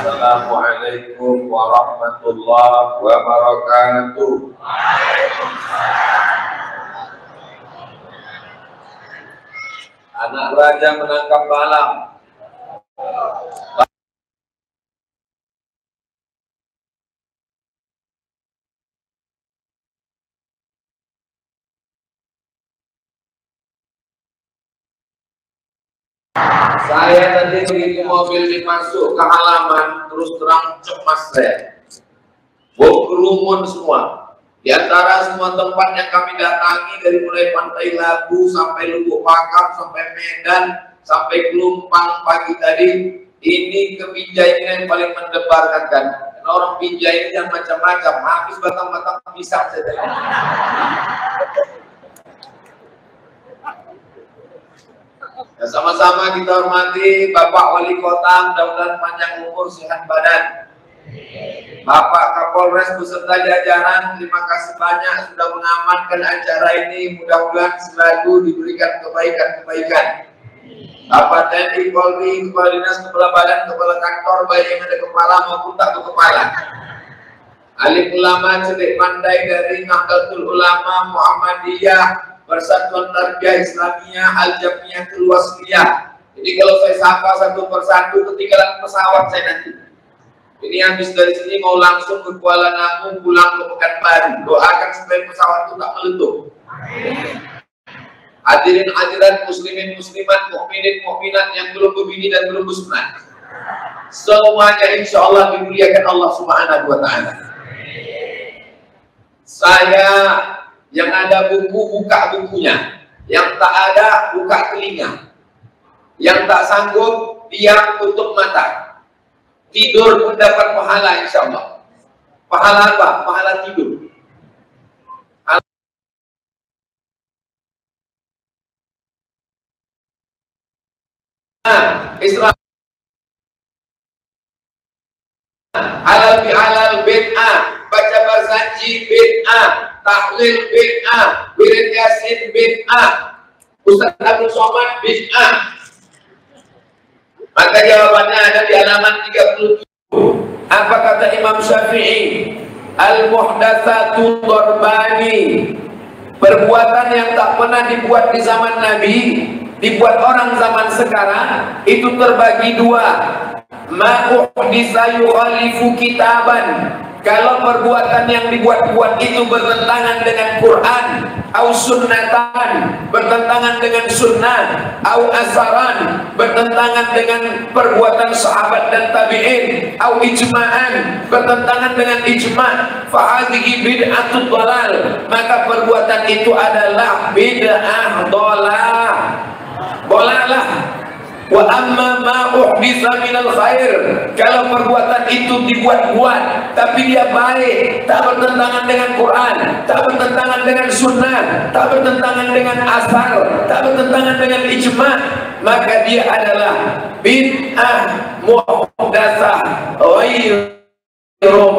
Assalamualaikum warahmatullahi wabarakatuh. Anak raja menangkap Balaam. Saya tadi begitu mobil dimasuk ke halaman, terus terang cemas saya. Berkerumun semua. Di antara semua tempat yang kami datangi, dari mulai Pantai Labu sampai Lubuk Pakam sampai Medan sampai Kelumpang pagi tadi, ini Binjai ini yang paling mendebarkan kan. Karena orang Binjai ini yang macam-macam, habis batang-batang pisang saja. Ya, sama-sama kita hormati Bapak Wali Kota, mudah-mudahan panjang umur, sehat badan. Bapak Kapolres beserta jajaran, terima kasih banyak sudah mengamankan acara ini. Mudah-mudahan selalu diberikan kebaikan-kebaikan. Bapak TNI, Polri, Kepala Dinas, Kepala Badan, Kepala Kantor, baik yang ada kepala maupun tak kepala. Alim ulama cerdik pandai dari Nahdlatul Ulama Muhammadiyah, Persatuan Tarbiyah Islamiyah, Al-Jamiyah Wasliyah. Jadi kalau saya sapa satu persatu, ketinggalan pesawat saya nanti. Ini habis dari sini mau langsung ke Kuala Namu, pulang ke Pekanbaru. Doakan supaya pesawat itu tak meletup. Hadirin hadirat, muslimin muslimat, mukminin mukminat yang belum berbini dan belum bersunat, semuanya insya Allah dimuliakan Allah Subhanahu wa Ta'ala. Saya yang ada buku, buka bukunya. Yang tak ada, buka telinga. Yang tak sanggup, diam, tutup mata. Tidur pun dapat pahala insya Allah. Pahala apa? Pahala tidur. Islam halal bihalal bid'ah, baca barzanji bid'ah, tahlil bid'ah, wirid yasin bid'ah, Ustaz Abdul Somad bid'ah. Maka jawabannya ada di halaman 37. Apa kata Imam Syafi'i? Al-muhdatsatu darbani. Perbuatan yang tak pernah dibuat di zaman Nabi dibuat orang zaman sekarang itu terbagi dua. Ma'uhdisa yukhalifu kitaban, kalau perbuatan yang dibuat-buat itu bertentangan dengan Quran, au sunnatan, bertentangan dengan sunnah, au asaran, bertentangan dengan perbuatan sahabat dan tabi'in, au ijma'an, bertentangan dengan ijma', fahadhihi bid'atul dhalal, maka perbuatan itu adalah bid'ah dolalah. Wa amma ma uhditsa minal khair, kalau perbuatan itu dibuat-buat tapi dia baik, tak bertentangan dengan Quran, tak bertentangan dengan sunnah, tak bertentangan dengan asar, tak bertentangan dengan ijma', maka dia adalah bid'ah muhdatsah ghairu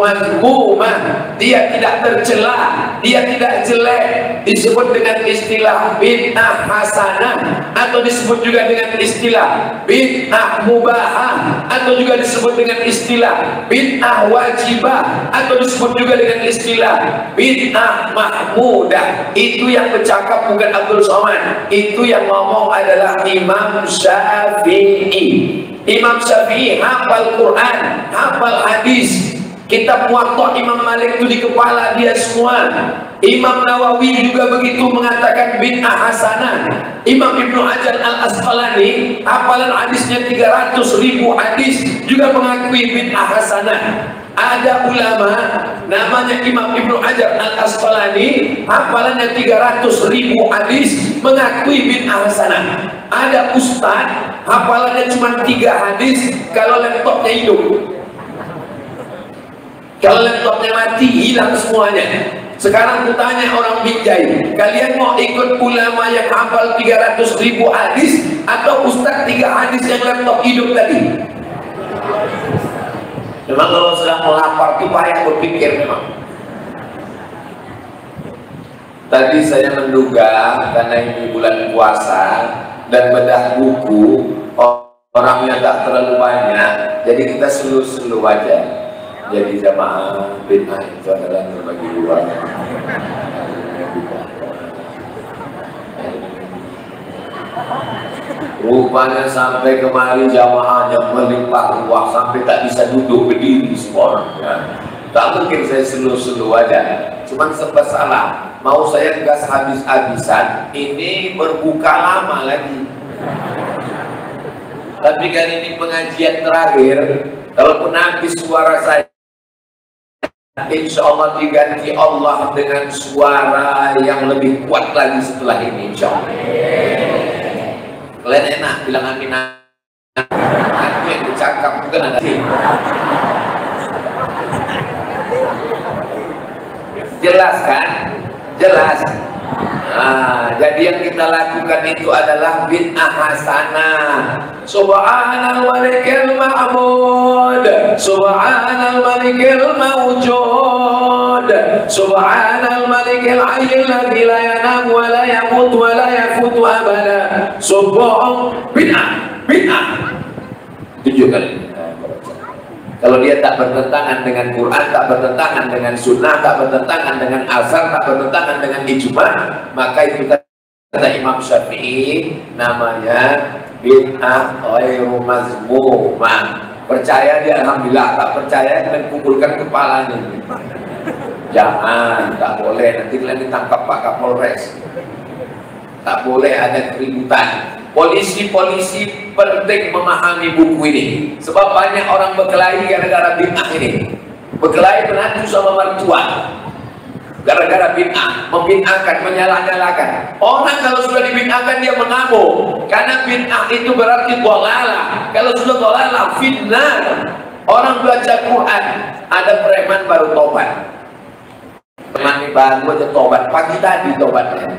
mazmumah, dia tidak tercela, dia tidak jelek, disebut dengan istilah bid'ah hasanah, atau disebut juga dengan istilah bid'ah mubahah, atau juga disebut dengan istilah bid'ah wajibah, atau disebut juga dengan istilah bid'ah mahmudah. Itu yang bercakap bukan Abdul Somad, itu yang ngomong adalah Imam Syafi'i. Imam Syafi'i hafal Quran, hafal hadis. Kitab Muwatta Imam Malik itu di kepala dia semua. Imam Nawawi juga begitu mengatakan bid'ah hasanah. Imam Ibnu Hajar Al-Asqalani hafalan hadisnya 300.000 hadis juga mengakui bid'ah hasanah. Ada ulama namanya Imam Ibnu Hajar Al-Asqalani hafalannya 300.000 hadis mengakui bid'ah hasanah. Ada ustaz hafalannya cuma 3 hadis kalau laptopnya hidup. Kalau laptopnya mati, hilang semuanya. Sekarang kutanya orang Binjai, kalian mau ikut ulama yang hafal 300.000 hadis atau ustaz 3 hadis yang laptop hidup tadi? Memang kalau sedang melapar itu payah berpikir memang. Tadi saya menduga karena ini bulan puasa dan bedah buku orangnya tak terlalu banyak, jadi kita selu-selu aja. Jadi jamaah bid'ah itu adalah terbagi dua. Rupanya sampai kemari jamaahnya melimpah ruah sampai tak bisa duduk berdiri semua orang. Ya. Tak mungkin saya selu-selu aja. Cuman serba salah. Mau saya gas habis-habisan, ini berbuka lama lagi. Tapi kali ini pengajian terakhir, kalaupun habis suara saya, insya Allah diganti Allah dengan suara yang lebih kuat lagi setelah ini, insya Allah. Kalian enak bilang amin. Aku yang bercakap bukan ada sih. Jelas kan? Jelas. Nah, jadi yang kita lakukan itu adalah bid'ah hasanah. Subhanal malikil ma'bud, subhanal malikil mawjud, subhanal malikil hayyil ladzi la yanam wa la yamut wa la yafutu abada. Subhan bid'ah. 7 kali. Kalau dia tak bertentangan dengan Quran, tak bertentangan dengan sunnah, tak bertentangan dengan asar, tak bertentangan dengan ijma', maka itu kata Imam Syafi'i namanya bid'ah ghairu mazmumah. Percaya dia alhamdulillah, tak percaya dan kumpulkan kepalanya. Jangan, tak boleh, nanti kalian ditangkap Pak Kapolres. Tak boleh ada keributan. Polisi-polisi penting memahami buku ini, sebab banyak orang berkelahi gara-gara bid'ah ini. Berkelahi menantu sama mertua gara-gara bid'ah, membid'ahkan, menyalah-nyalakan. Orang kalau sudah dibid'ahkan dia mengamuk, karena bid'ah itu berarti dhalalah. Kalau sudah dhalalah, fitnah. Orang baca Quran, ada preman baru tobat. Preman ini baru aja tobat, pagi tadi tobatnya.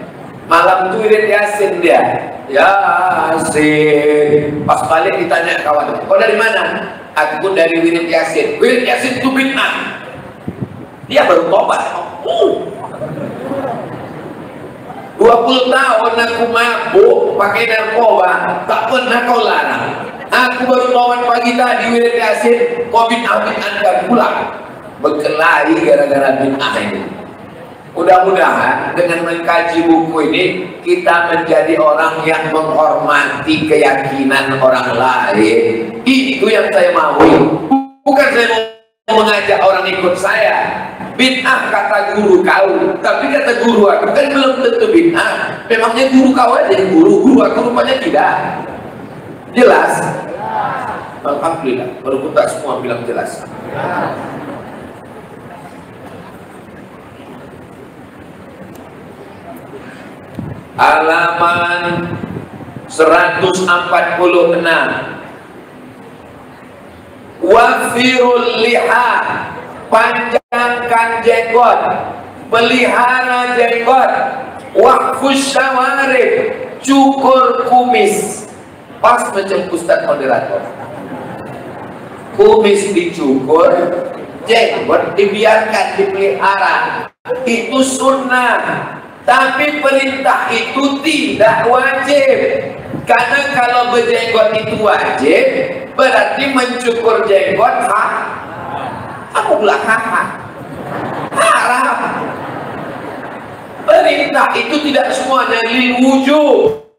Malam itu wirid Yasin dia, Yasin. Pas balik ditanya kawan, kau dari mana? Aku dari wirid Yasin. Wirid Yasin itu bid'ah. Dia baru tobat. 20 tahun aku mabuk pakai narkoba, tak pernah kau larang. Aku baru tobat pagi tadi wirid Yasin. Kau bid'ah-bid'ahkan pulang. Berkelahi gara-gara bid'ah ini. Mudah-mudahan dengan mengkaji buku ini kita menjadi orang yang menghormati keyakinan orang lain. Itu yang saya mau. Bukan saya mau mengajak orang ikut saya. Bid'ah kata guru kau, tapi kata guru aku kan belum tentu bid'ah. Memangnya guru kau aja yang guru aku rupanya tidak. Jelas? Alhamdulillah, baru kita semua bilang jelas. Halaman 146. Wafirul liha, panjangkan jenggot, pelihara jenggot. Waqfus syawarib, cukur kumis. Pas macam Ustaz moderator. Kumis dicukur, jenggot dibiarkan, dipelihara. Itu sunnah. Tapi perintah itu tidak wajib. Karena kalau berjenggot itu wajib, berarti mencukur jenggot aku belakang haram. Perintah itu tidak semuanya lil wujub.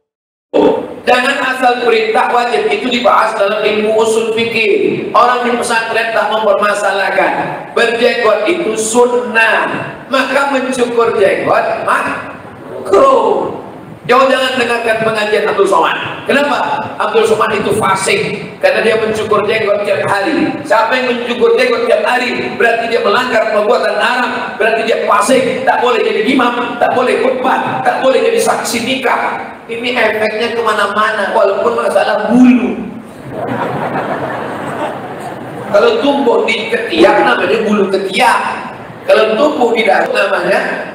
Jangan asal perintah wajib, itu dibahas dalam ilmu usul fikih. Orang di pesantren tak mempermasalahkan berjenggot itu sunnah, maka mencukur jenggot makruh. Jangan dengarkan pengajian Abdul Somad. Kenapa? Abdul Somad itu fasik karena dia mencukur jenggot tiap hari. Siapa yang mencukur jenggot tiap hari berarti dia melanggar perbuatan haram, berarti dia fasik, tak boleh jadi imam, tak boleh khutbah, tak boleh jadi saksi nikah. Ini efeknya kemana-mana, walaupun masalah bulu. Kalau tumbuh di ketiak namanya bulu ketiak, kalau tumbuh di dagu namanya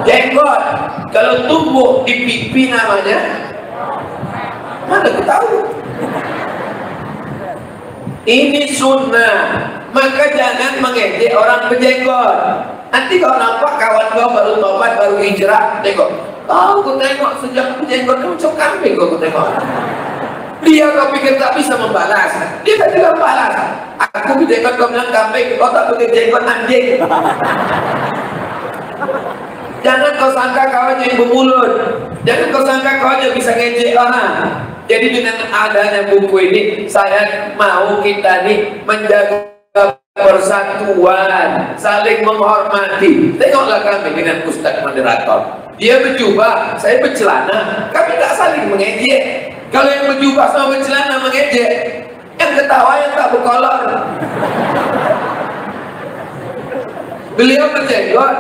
jenggot, kalau tumbuh di pipi namanya mana kita tahu. Ini sunnah, maka jangan mengejek orang berjenggot. Nanti kalau nampak kawan kau baru tobat, baru hijrah, tengok, aku tengok sejak berjenggotnya macam kambing. Kau tengok dia, kau pikir tak bisa membalas, dia tak bisa membalas. Aku berjenggot, kau bilang kambing, kau tak pakai jenggot anjing. Jangan kau sangka kau aja yang bermulut, jangan kau sangka kau aja bisa ngejek orang. Jadi dengan adanya buku ini, saya mau kita nih menjaga persatuan, saling menghormati. Tengoklah kami dengan Ustaz moderator, dia berjubah, saya bercelana, kami tak saling mengejek. Kalau yang berjubah sama bercelana mengejek, yang ketawa yang tak berkolor. Beliau berjenggot,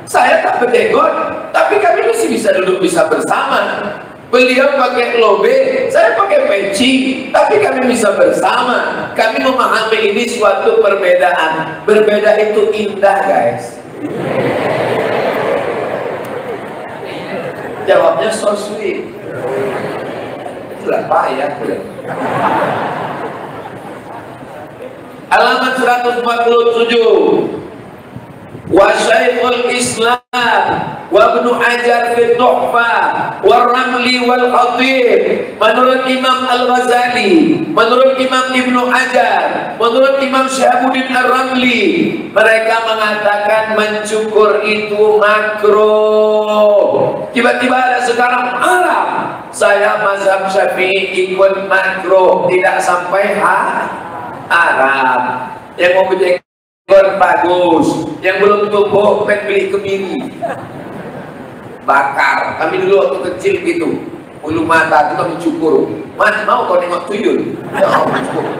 saya tak berjenggot, tapi kami masih bisa duduk, bisa bersama. Beliau pakai lobe, saya pakai peci, tapi kami bisa bersama. Kami memahami ini suatu perbedaan. Berbeda itu indah, guys. Jawabnya so sweet. Itulah payah. Halaman 147. Wa Syekhul Islam wa Ibnu Hajar fi Tuhfah wa Ramli wal Khatib, menurut Imam Al-Ghazali, menurut Imam Ibnu Hajar, menurut Imam Syahabuddin Ar-Ramli, mereka mengatakan mencukur itu makruh. Tiba-tiba ada sekarang Arab, saya mazhab Syafi'i ikut makruh, tidak sampai Arab. Yang mau berjenggot bagus, yang belum tumbuh pengen beli kemiri, bakar. Kami dulu waktu kecil gitu, bulu mata itu kami cukur. Mas mau kau nengok tuyul? Ya, cukur.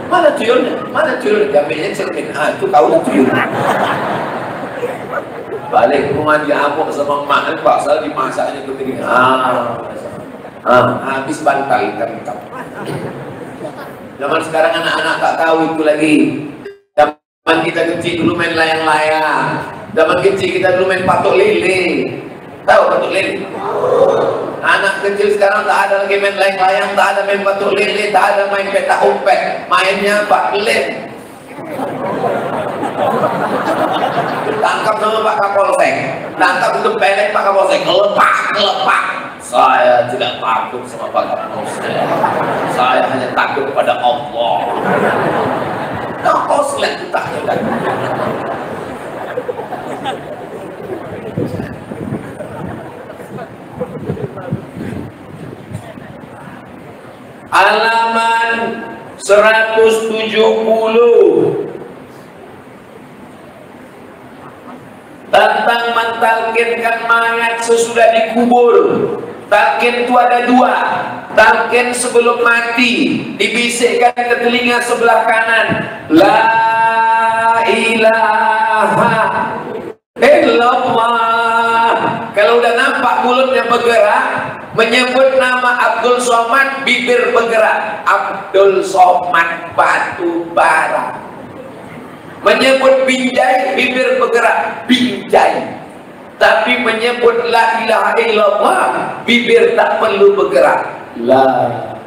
Mana tuyulnya? Mana tuyul? Jamnya cermin. Itu kau lah tuyul. Balik ke rumah dia amuk sama mak, pasal dimasaknya begini. Habis bantal kami tahu. Zaman sekarang anak-anak tak tahu itu lagi. Zaman kita kecil dulu main layang-layang. Zaman kecil kita dulu main patok lele. Tahu patok lele? Anak kecil sekarang tak ada lagi main layang-layang, tak ada main patok lele, tak ada main petak umpet. Mainnya Pak Lem. Tangkap sama Pak Kapolsek. Tangkap untuk pelek Pak Kapolsek. Lepak. Saya tidak takut sama Pak Kapolsek. Saya hanya takut kepada Allah. Nah, kau selek tak. halaman 170 tentang mentalkinkan mayat sesudah dikubur. Talqin itu ada dua. Talqin sebelum mati, dibisikkan ke telinga sebelah kanan, la ilaha illallah. Kalau udah nampak mulutnya bergerak, menyebut nama Abdul Somad, bibir bergerak, Abdul Somad batu bara. Menyebut Binjai, bibir bergerak, Binjai. Tapi menyebut la ilaha illallah, bibir tak perlu bergerak, la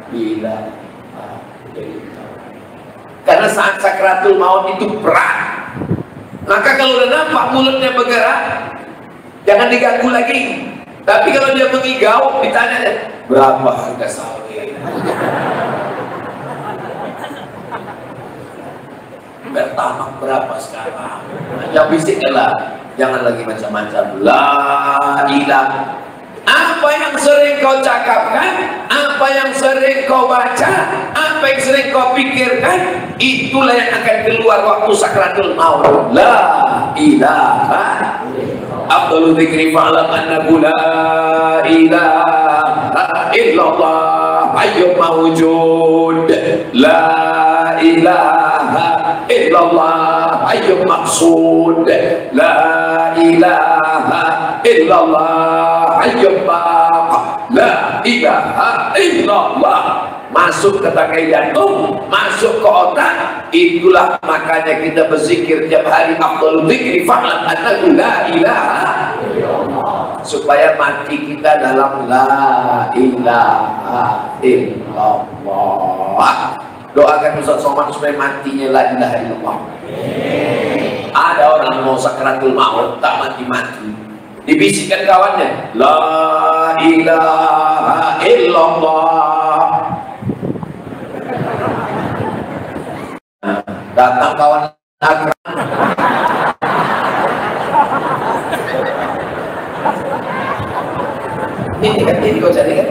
ilaha illallah. Karena saat sakratul maut itu berat. Maka kalau udah nampak mulutnya bergerak, jangan diganggu lagi. Tapi kalau dia mengigau, ditanya, berapa harga sawit? Bertamak berapa sekarang? Yang bisiklah, jangan lagi macam-macam. La ilaha. Apa yang sering kau cakapkan, apa yang sering kau baca, apa yang sering kau pikirkan, itulah yang akan keluar waktu sakratul maut. La ilaha. Afdalul dzikri fa'lam annahu la ilaha illallah hayyun mawjud. La ilaha illallah hayyun maqsud. La ilaha illallah hayyun baq. La ilaha illallah. Masuk ke tangkai jantung, masuk ke otak. Itulah makanya kita berzikir tiap hari, afdalul dzikri fa'lam annahu la ilaha illallah, supaya mati kita dalam la ilaha illallah. Doakan Ustaz Somad supaya matinya la ilaha illallah. Ada orang mau sakratul maut tak mati-mati, dibisikkan kawannya, la ilaha illallah. Datang kawan akrab, ini kau cari kan?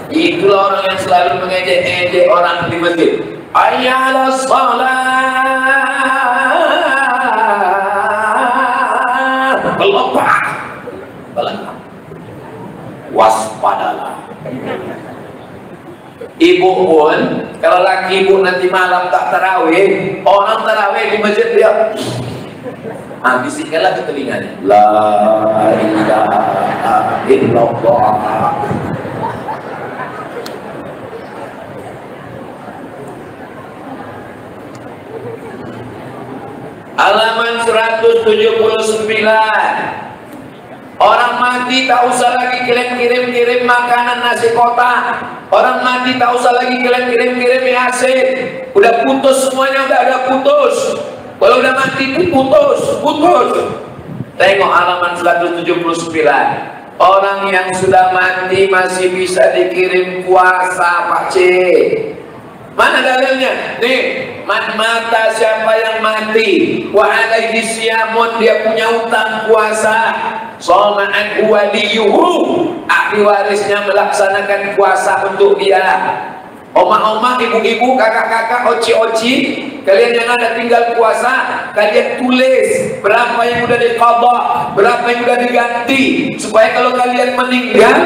Itulah orang yang selalu mengejek-ejek orang di masjid. Ayyala salat, pelepah, waspadalah. Ibu pun, kalau laki ibu nanti malam tak tarawih, orang tarawih di masjid dia bisikkanlah ke telinganya, la ilaha illallah. Halaman 179. Orang mati tak usah lagi kirim makanan nasi kotak. Orang mati tak usah lagi kirim yasin. Udah putus semuanya, udah putus. Kalau udah mati itu putus. Tengok halaman 179. Orang yang sudah mati masih bisa dikirim puasa, Pak C. Mana dalilnya? Nih, mata siapa yang mati wa alaihi siyamun, dia punya utang puasa, soma'an waliyuhu, ahli warisnya melaksanakan puasa untuk dia. Oma-oma, ibu-ibu, kakak-kakak, oci-oci, kalian yang ada tinggal puasa, kalian tulis berapa yang udah diqadha, berapa yang udah diganti, supaya kalau kalian meninggal,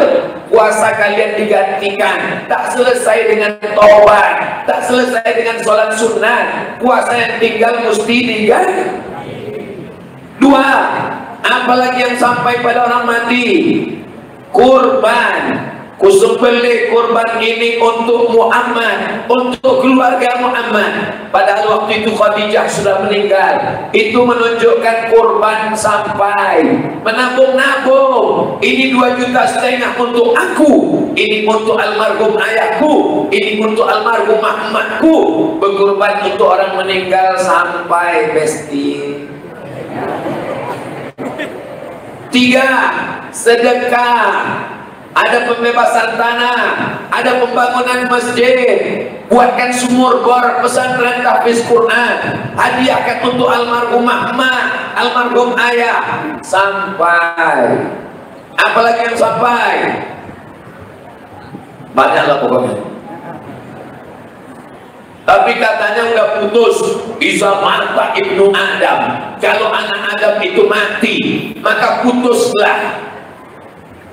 puasa kalian digantikan. Tak selesai dengan taubat, tak selesai dengan sholat sunat, puasa yang tinggal mesti diganti. Dua, apalagi yang sampai pada orang mati, kurban. Kusembelih kurban ini untuk Muhammad, untuk keluarga Muhammad. Padahal waktu itu Khadijah sudah meninggal. Itu menunjukkan kurban sampai menabung-nabung. Ini 2,5 juta untuk aku, ini untuk almarhum ayahku, ini untuk almarhum Muhammadku. Berkurban untuk orang meninggal sampai besti. 3, sedekah. Ada pembebasan tanah, ada pembangunan masjid, buatkan sumur bor pesantren tahfiz Quran, hadiahkan untuk almarhum Muhammad, almarhum ayah, sampai apalagi yang sampai Banyaklah pokoknya. Tapi katanya udah putus. Iza mata ibnu Adam, kalau anak Adam itu mati maka putuslah.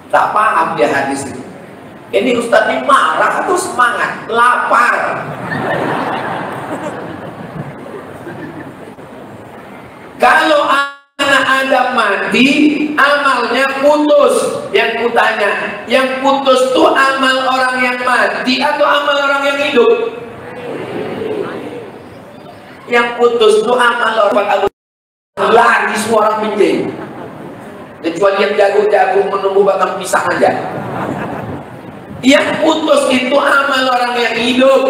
Tak paham dia hadis ini. Ini Ustaz ini marah atau semangat? Lapar. Kalau anak Adam mati, amalnya putus. Yang kutanya, yang putus tuh amal orang yang mati atau amal orang yang hidup? Yang putus tuh amal orang lari semua orang pinjam. Kecuali yang jago-jago menunggu batang pisang aja. Yang putus itu amal orang yang hidup.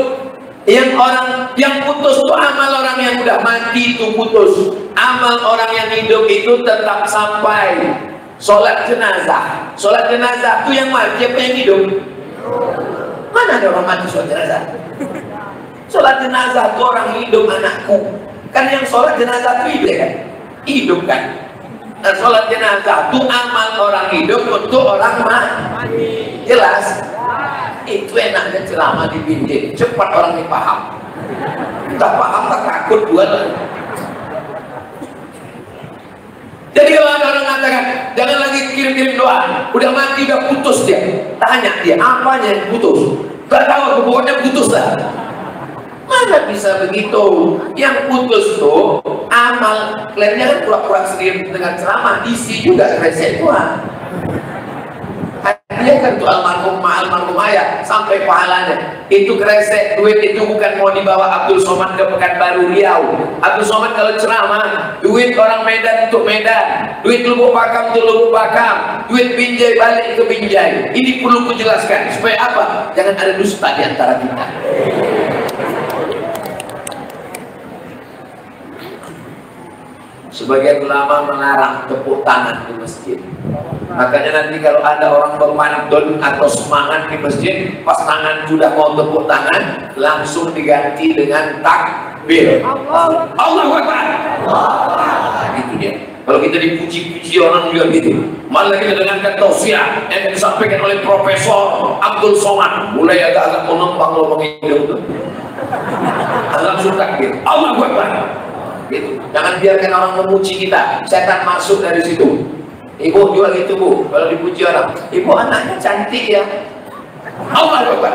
Yang putus itu amal orang yang udah mati itu putus. Amal orang yang hidup itu tetap sampai. Sholat jenazah. Sholat jenazah itu yang mati apa yang hidup? Mana ada orang mati sholat jenazah? Sholat jenazah itu orang hidup, anakku. Kan yang sholat jenazah itu hidup kan? Hidup kan? Nah, sholat jenazah itu amal orang hidup untuk orang mati. Jelas? Itu enaknya ceramah di bintik. Cepat orang ini paham. Tak paham tak takut dua lagi. Jadi kalau ada orang mengatakan jangan lagi kirim-kirim doa, udah mati udah putus dia. Tanya dia apanya yang putus? Gak tahu, pokoknya putus lah. Mana bisa begitu? Yang putus tuh amal, klaimnya kan pura-pura sendiri dengan ceramah, isi juga resep Tuhan. Dia kan tuh almarhum ayah sampai pahalanya. Itu kresek duit itu bukan mau dibawa Abdul Somad ke Pekanbaru Riau. Abdul Somad kalau ceramah, duit orang Medan untuk Medan, duit Lubuk Pakam untuk Lubuk Pakam, duit Binjai balik ke Binjai. Ini perlu kujelaskan supaya apa? Jangan ada dusta di antara kita. Sebagian ulama melarang tepuk tangan di masjid. Makanya nanti kalau ada orang bermantun atau semangat di masjid, pas tangan sudah mau tepuk tangan, langsung diganti dengan takbir. Allahu Akbar. Gitu dia. Kalau kita dipuji-puji orang juga gitu. Malah kita dengarkan tausiah yang disampaikan oleh Profesor Abdul Somad, mulai agak-agak menempang lubang hidung itu. Langsung takbir. Allahu Akbar. Gitu. Jangan biarkan orang memuji kita, setan masuk dari situ. Ibu jual itu bu, kalau dipuji orang, ibu anaknya cantik ya. Allah Akbar.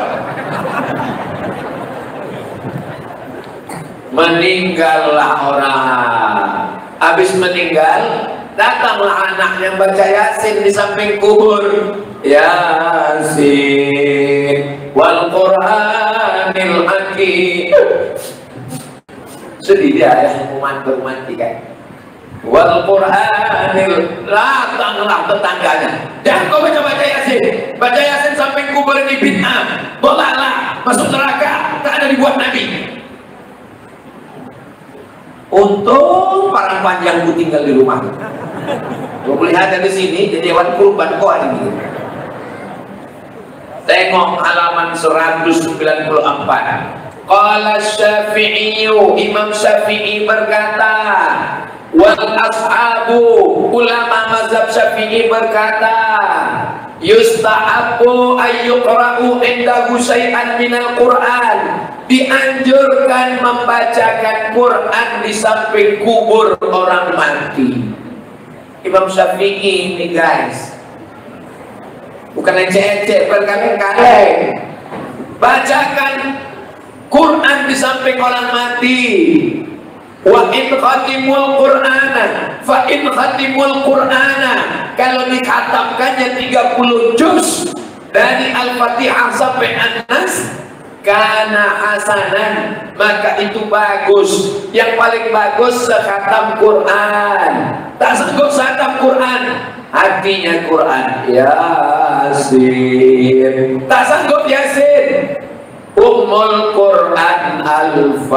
Meninggallah orang. Habis meninggal, datanglah anaknya baca Yasin di samping kubur. Yasin wal Qur'anil Hakim. Sedih dia ya, baru mati kan. Wal Qur'anil, datanglah tetangganya. Jangan kau baca Yasin. Baca Yasin sampai kubur ini bid'ah. Bolehlah masuk neraka, tak ada dibuat Nabi. Untung parang panjang ku tinggal di rumah. Kau melihat dari sini jadi hewan kurban kau hari ini. Tengok halaman 194. Qala Syafi'i, Imam Syafi'i berkata, wal ashabu, ulama mazhab Syafi'i berkata, yustahabu ayyuqra'u indahu syai'an minal Qur'an, dianjurkan membacakan Quran di samping kubur orang mati. Imam Syafi'i ini guys, bukan ecek-ecek, berkali-kali bacakan Quran di samping orang mati. Wa in khatimul Qur'ana, fa in khatimul Qur'ana, kalau dikhatamkannya 30 juz dari Al-Fatihah sampai An-Nas, kana hasanan, maka itu bagus. Yang paling bagus sekhatam Quran. Tak sanggup sekhatam Quran, hatinya Quran. Yasin. Tak sanggup Yasin, Ummul Quran Al-Fatihah.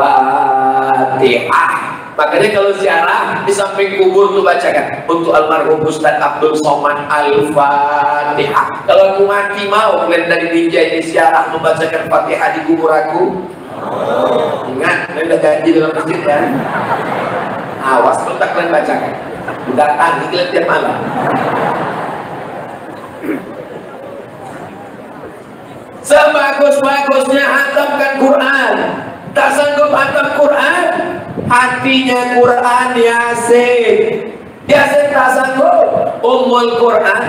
Makanya kalau ziarah di samping kubur tuh bacakan untuk almarhum Ustaz Abdul Somad Al-Fatihah. Kalau aku mati mau kalian dari Binjai di ziarah membacakan Fatihah di kubur aku. Ingat, kalian udah janji dalam masjid kan? Awas kalau tak kalian bacakan. Datang kalian tiap malam. sebagus-bagusnya hatamkan Quran, tak sanggup hatam Quran, hatinya Quran Yasin. Yasin tak sanggup, Ummul Quran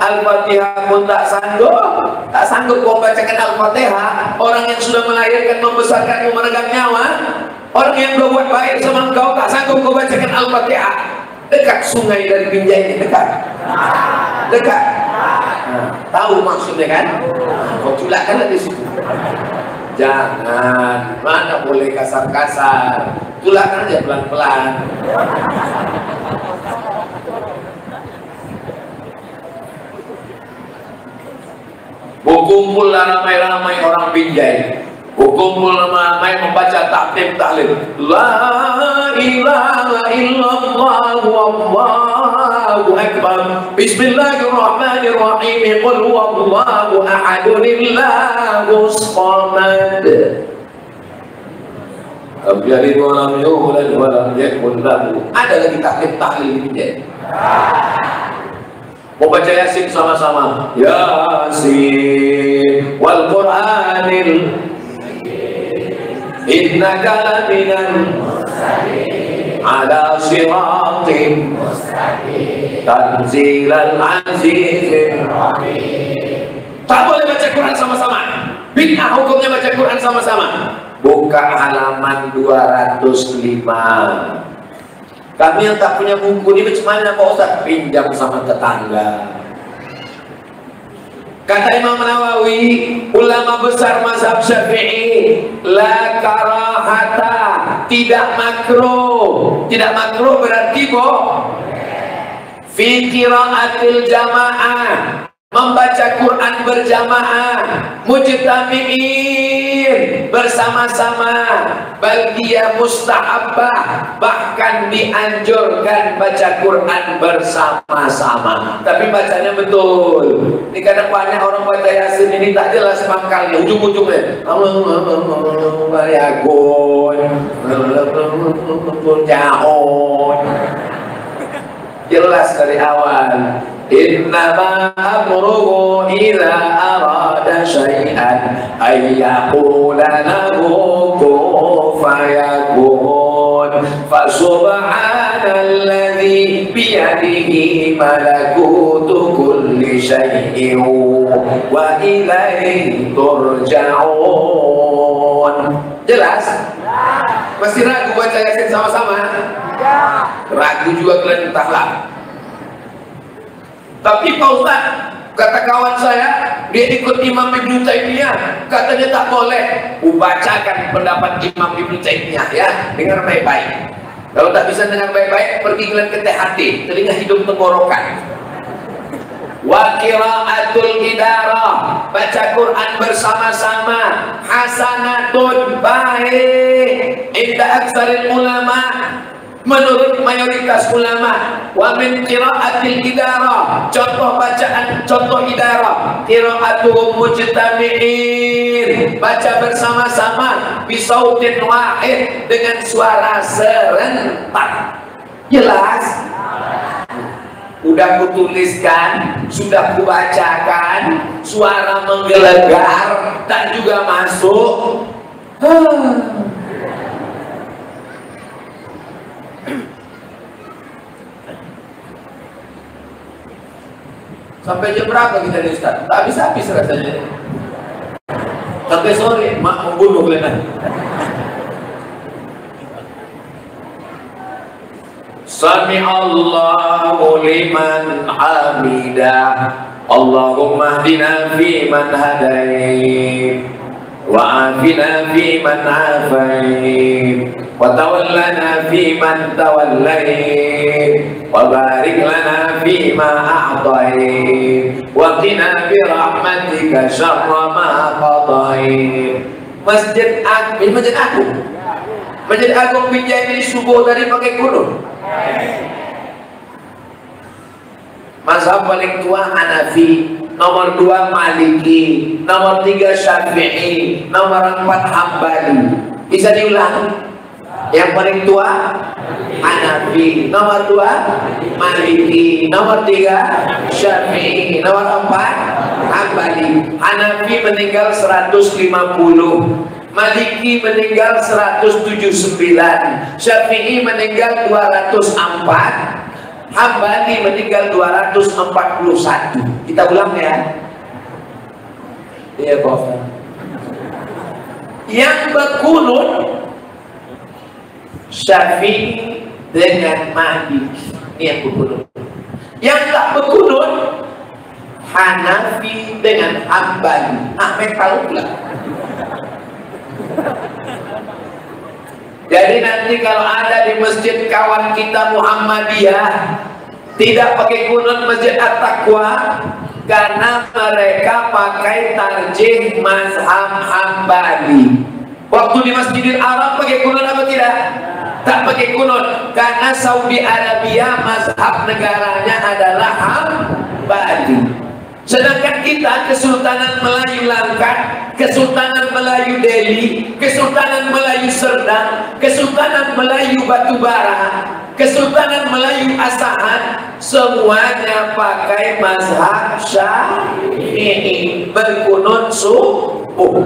Al-Fatihah pun tak sanggup kau bacakan Al-Fatihah. Orang yang sudah melahirkan, membesarkan, memegang nyawa, orang yang berbuat baik sama engkau, tak sanggup kau bacakan Al-Fatihah. Dekat sungai dari Binjai ini, dekat. Tahu maksudnya kan? Kau culakkan di situ. Jangan, mana boleh kasar-kasar, tulakkan aja pelan-pelan. Berkumpul ramai-ramai orang Binjai, berkumpul ramai membaca takbir tahlil, la ilaha illallah wallahu akbar, bismillahirrahmanirrahim, qul huwallahu ahad, Allahus samad, lam yalid wa lam yulad wa lam yakul lahu. Ada lagi takbir tahlil di Binjai. Mau baca Yasin sama-sama. Yasin wal Qur'anil innaka laminal ala siratin tanzilal azizir rahim. Tak boleh baca Quran sama-sama. Bid'ah hukumnya baca Quran sama-sama. Buka halaman 205. Kami yang tak punya buku ini bagaimana Pak Ustaz? Pinjam sama tetangga. Kata Imam Nawawi, ulama besar mazhab Syafi'i, la karahata, tidak makruh berarti fi qiraatil jamaah, membaca Quran berjamaah, mujtami'in, bersama-sama, bal dia mustahabbah, bahkan dianjurkan baca Quran bersama-sama. Tapi bacanya betul. Ini kadang banyak orang baca Yasin ini tak jelas pangkalnya, ujung-ujungnya jelas dari awal. Innama amruhu idza arada syai'an ay yaqula lahu kun fayakun. Fa subhanalladzi biyadihi malakutu kulli syai'in wa ilaihi turja'un. Jelas? Pasti ragu baca Yasin sama-sama? Ragu juga kalian, entahlah. Tapi Pak Ustaz, kata kawan saya, dia ikut Imam Ibnu Taimiyah, katanya tak boleh. Ubacakan pendapat Imam Ibnu Taimiyah ya, dengar baik-baik. Kalau tak bisa dengar baik-baik, pergi kalian ke THT, telinga hidung tenggorokan. Wa qiraatul idarah, baca Quran bersama-sama, hasanatun, baik, inda aksaril ulama, menurut mayoritas ulama. Wa min qiraatil idarah, contoh bacaan, contoh idarah, qiraatuhum mujtami'in, baca bersama-sama, bisautin wahid, dengan suara serentak. Jelas? Udah kutuliskan, sudah kubacakan, suara menggelegar dan juga masuk. Sampai jam berapa kita di Ustaz? Tak habis-habis rasanya. Sampai sore, mak membunuh kalian. Sami'allahu liman hamidah, Allahumma hdina fi man hadait, wa afina fi man afait, wa tawallana fi man tawallait, wa barik lana fi ma a'tait, wa qina bi rahmatika syarra ma qadait. Masjid Agung, Masjid Agung Binjai ini subuh tadi pakai kurung. Mazhab paling tua Hanafi, nomor 2 Maliki, nomor 3 Syafi'i, nomor 4 Hambali. Bisa diulang? Yang paling tua Hanafi, nomor 2 Maliki, nomor 3 Syafi'i, nomor 4 Hambali. Hanafi meninggal 150, Maliki meninggal 179, Syafi'i meninggal 204, Hambali meninggal 241. Kita ulang ya. Iya, Bos. Yang berkunut Syafi'i dengan Maliki, ini yang berkunut. Yang tak berkunut Hanafi dengan Hambali. Ahmed tahu pula. Jadi nanti kalau ada di masjid kawan kita Muhammadiyah tidak pakai kunut Masjid At-Taqwa, karena mereka pakai tarjih mazhab Hambali. Waktu di Masjidil Haram pakai kunut apa tidak? Tak pakai kunut, karena Saudi Arabia mazhab negaranya adalah Hambali. Sedangkan kita Kesultanan Melayu Langkat, Kesultanan Melayu Delhi, Kesultanan Melayu Serdang, Kesultanan Melayu Batubara, Kesultanan Melayu Asahan, semuanya pakai mazhab Syafi'i, berkunut subuh.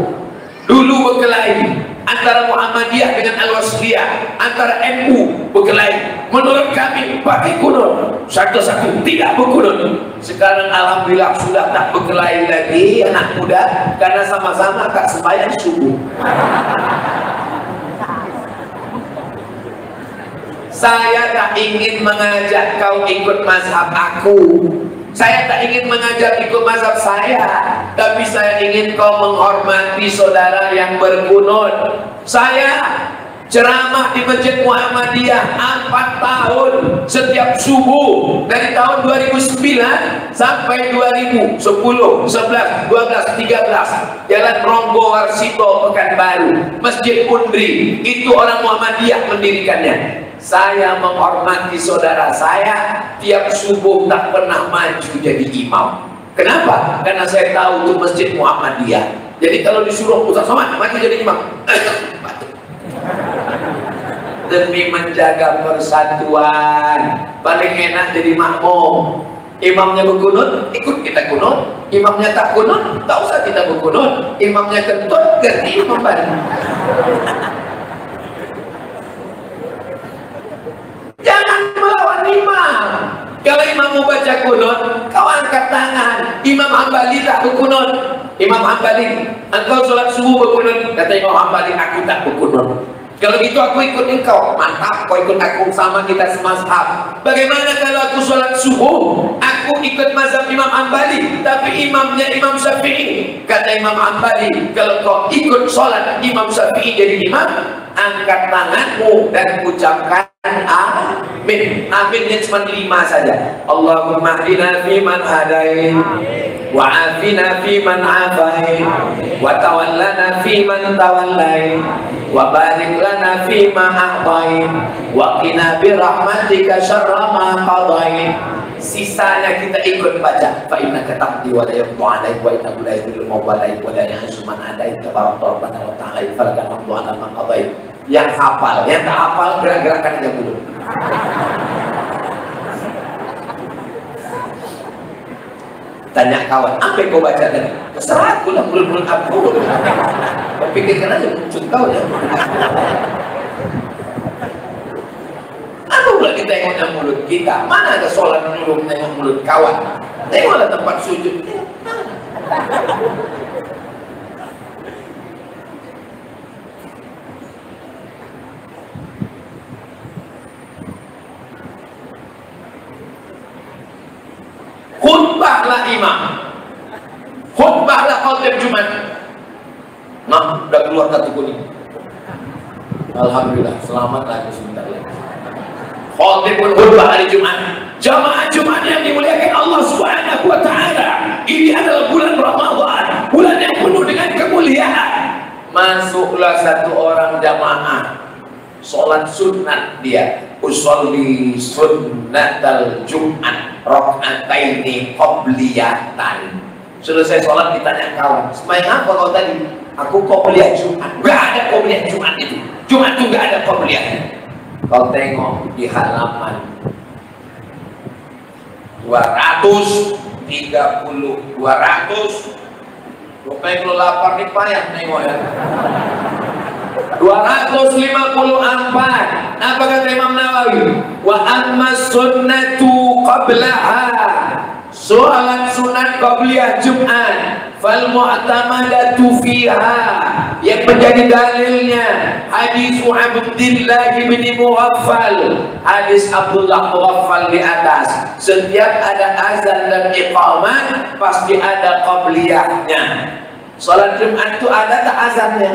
Dulu berkelahi antara Muhammadiyah dengan Al-Wasliyah, antara NU berkelahi. Menurut kami pakai kunut, satu-satu tidak berkunut. Sekarang alhamdulillah sudah tak berkelahi lagi anak muda, karena sama-sama tak sembahyang subuh. Saya tak ingin mengajak kau ikut mazhab aku. Saya tak ingin mengajak ikut mazhab saya, tapi saya ingin kau menghormati saudara yang berkunut. Saya ceramah di Masjid Muhammadiyah 4 tahun setiap subuh, dari tahun 2009 sampai 2010, 11, 12, 13. Jalan Ronggo Warsito Pekanbaru, Masjid Undri, itu orang Muhammadiyah mendirikannya. Saya menghormati saudara saya, tiap subuh tak pernah maju jadi imam. Kenapa? Karena saya tahu itu Masjid Muhammadiyah. Jadi kalau disuruh Ustaz Somad maju jadi imam, demi menjaga persatuan, paling enak jadi makmum. Imamnya berkunut, ikut kita kunut. Imamnya tak kunut, tak usah kita berkunut. Imamnya kentut, ganti imam baru. Jangan melawan imam. Kalau imam mau baca kunut, kau angkat tangan. Imam Hambali tak berkunut. Imam Hambali, engkau sholat subuh berkunut. Kata Imam Hambali, aku tak berkunut. Kalau gitu aku ikut engkau. Mantap, kau ikut aku, sama kita semazhab. Bagaimana kalau aku sholat subuh, aku ikut mazhab Imam Hambali, tapi imamnya Imam Syafi'i. Kata Imam Hambali, kalau kau ikut sholat Imam Syafi'i jadi imam, angkat tanganmu dan ucapkan amin. Aminnya cuma 5 saja. Allahumma hdina fiman hadain, wa afina fiman afain, wa tawallana fiman tawallain, wa barik lana fima a'tain, wa qina birahmatika syarra ma qadain. Sisanya kita ikut baca. Fa innaka taqdi wa la yuqda 'alaik wa innahu la yudhillu man walaik wa la ya'izzu man adait tabaraka rabbana wa ta'ala falaka hamdu 'ala ma qadait. Yang hafal, yang tak hafal gerak-gerakan aja dulu. Tanya kawan, apa yang kau baca tadi? Terserah aku lah, mulut-mulut aku. Kau pikirkan aja, muncul kau ya. Apa pula kita yang tengok mulut kita? Mana ada sholat dulu tengok mulut kawan? Tengoklah tempat sujud. Khutbahlah imam, khutbahlah khotib Jumat. Nah, udah keluar kartu kuning. Alhamdulillah, selamat lagi sebentar lagi. Khotib khutbah hari Jumat. Jamaah Jumat yang dimuliakan Allah Subhanahu wa Ta'ala. Ini adalah bulan Ramadan, bulan yang penuh dengan kemuliaan. Masuklah satu orang jamaah, sholat sunat dia. Usolli sunnatal Jumat raka'ataini qabliyatan. Selesai sholat ditanya kawan, sembahyang apa kau tadi? Aku qobliyah Jumat. Gak ada qobliyah Jumat itu. Jumat itu gak ada qobliyah. Kau tengok di halaman 200 rupanya kalau lapar nih payah nengok ya. 254. Apa kata Imam Nawawi? Wa amma sunnatu qablaha, sholat sunat qabliyah Jumat, fal mu'tamadatu fiha, yang menjadi dalilnya hadis Abdullah bin Mughaffal, hadis Abdullah Mughaffal di atas. Setiap ada azan dan iqamah pasti ada qabliyahnya. Sholat Jumat itu ada tak azannya?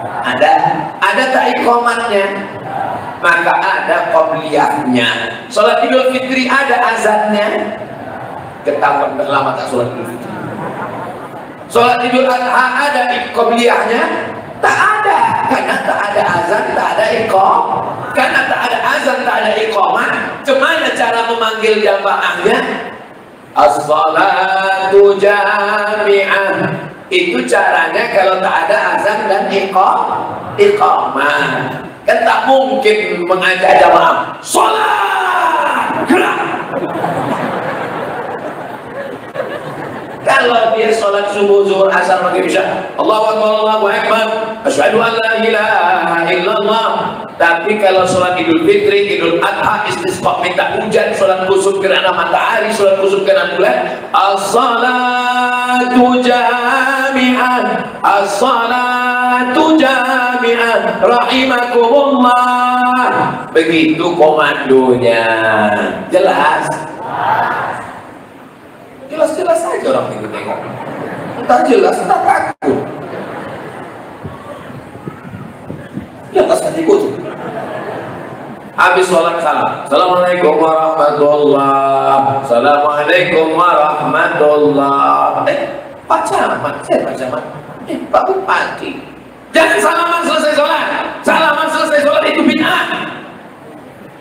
Ada. Ada tak iqamahnya? Maka ada qabliyahnya. Sholat Idul Fitri ada azannya? Ketahuan lama tak sholat Idul Fitri. Sholat Idul Adha ada qabliyahnya? Tak ada, karena tak ada azan, tak ada iqamah. Karena tak ada azan, tak ada iqamah. Gimana cara memanggil jamaahnya? As-salatu jami'ah. Itu caranya kalau tak ada azan dan iqamah. Kan tak mungkin mengajak jamaah sholat gerak. Kalau dia sholat subuh, zuhur, asar, maghrib, isya, Allahu Akbar, Allahu Akbar, asyhadu an la ilaha illallah. Tapi kalau sholat Idul Fitri, Idul Adha, istisqa, minta hujan, sholat kusuf gerhana matahari, sholat kusuf gerhana bulan, as-salatu jami'ah, as-salatu jami'ah, rahimakumullah. Begitu komandonya. Jelas? Jelas-jelas saja orang itu tengok. Entah jelas, entah takut. Ya tak ikut. Habis sholat salam. Assalamualaikum warahmatullah. Assalamualaikum warahmatullah. Pak Camat, saya Pak Camat. Pak Bupati. Jangan salaman selesai sholat. Salaman selesai sholat itu bid'ah.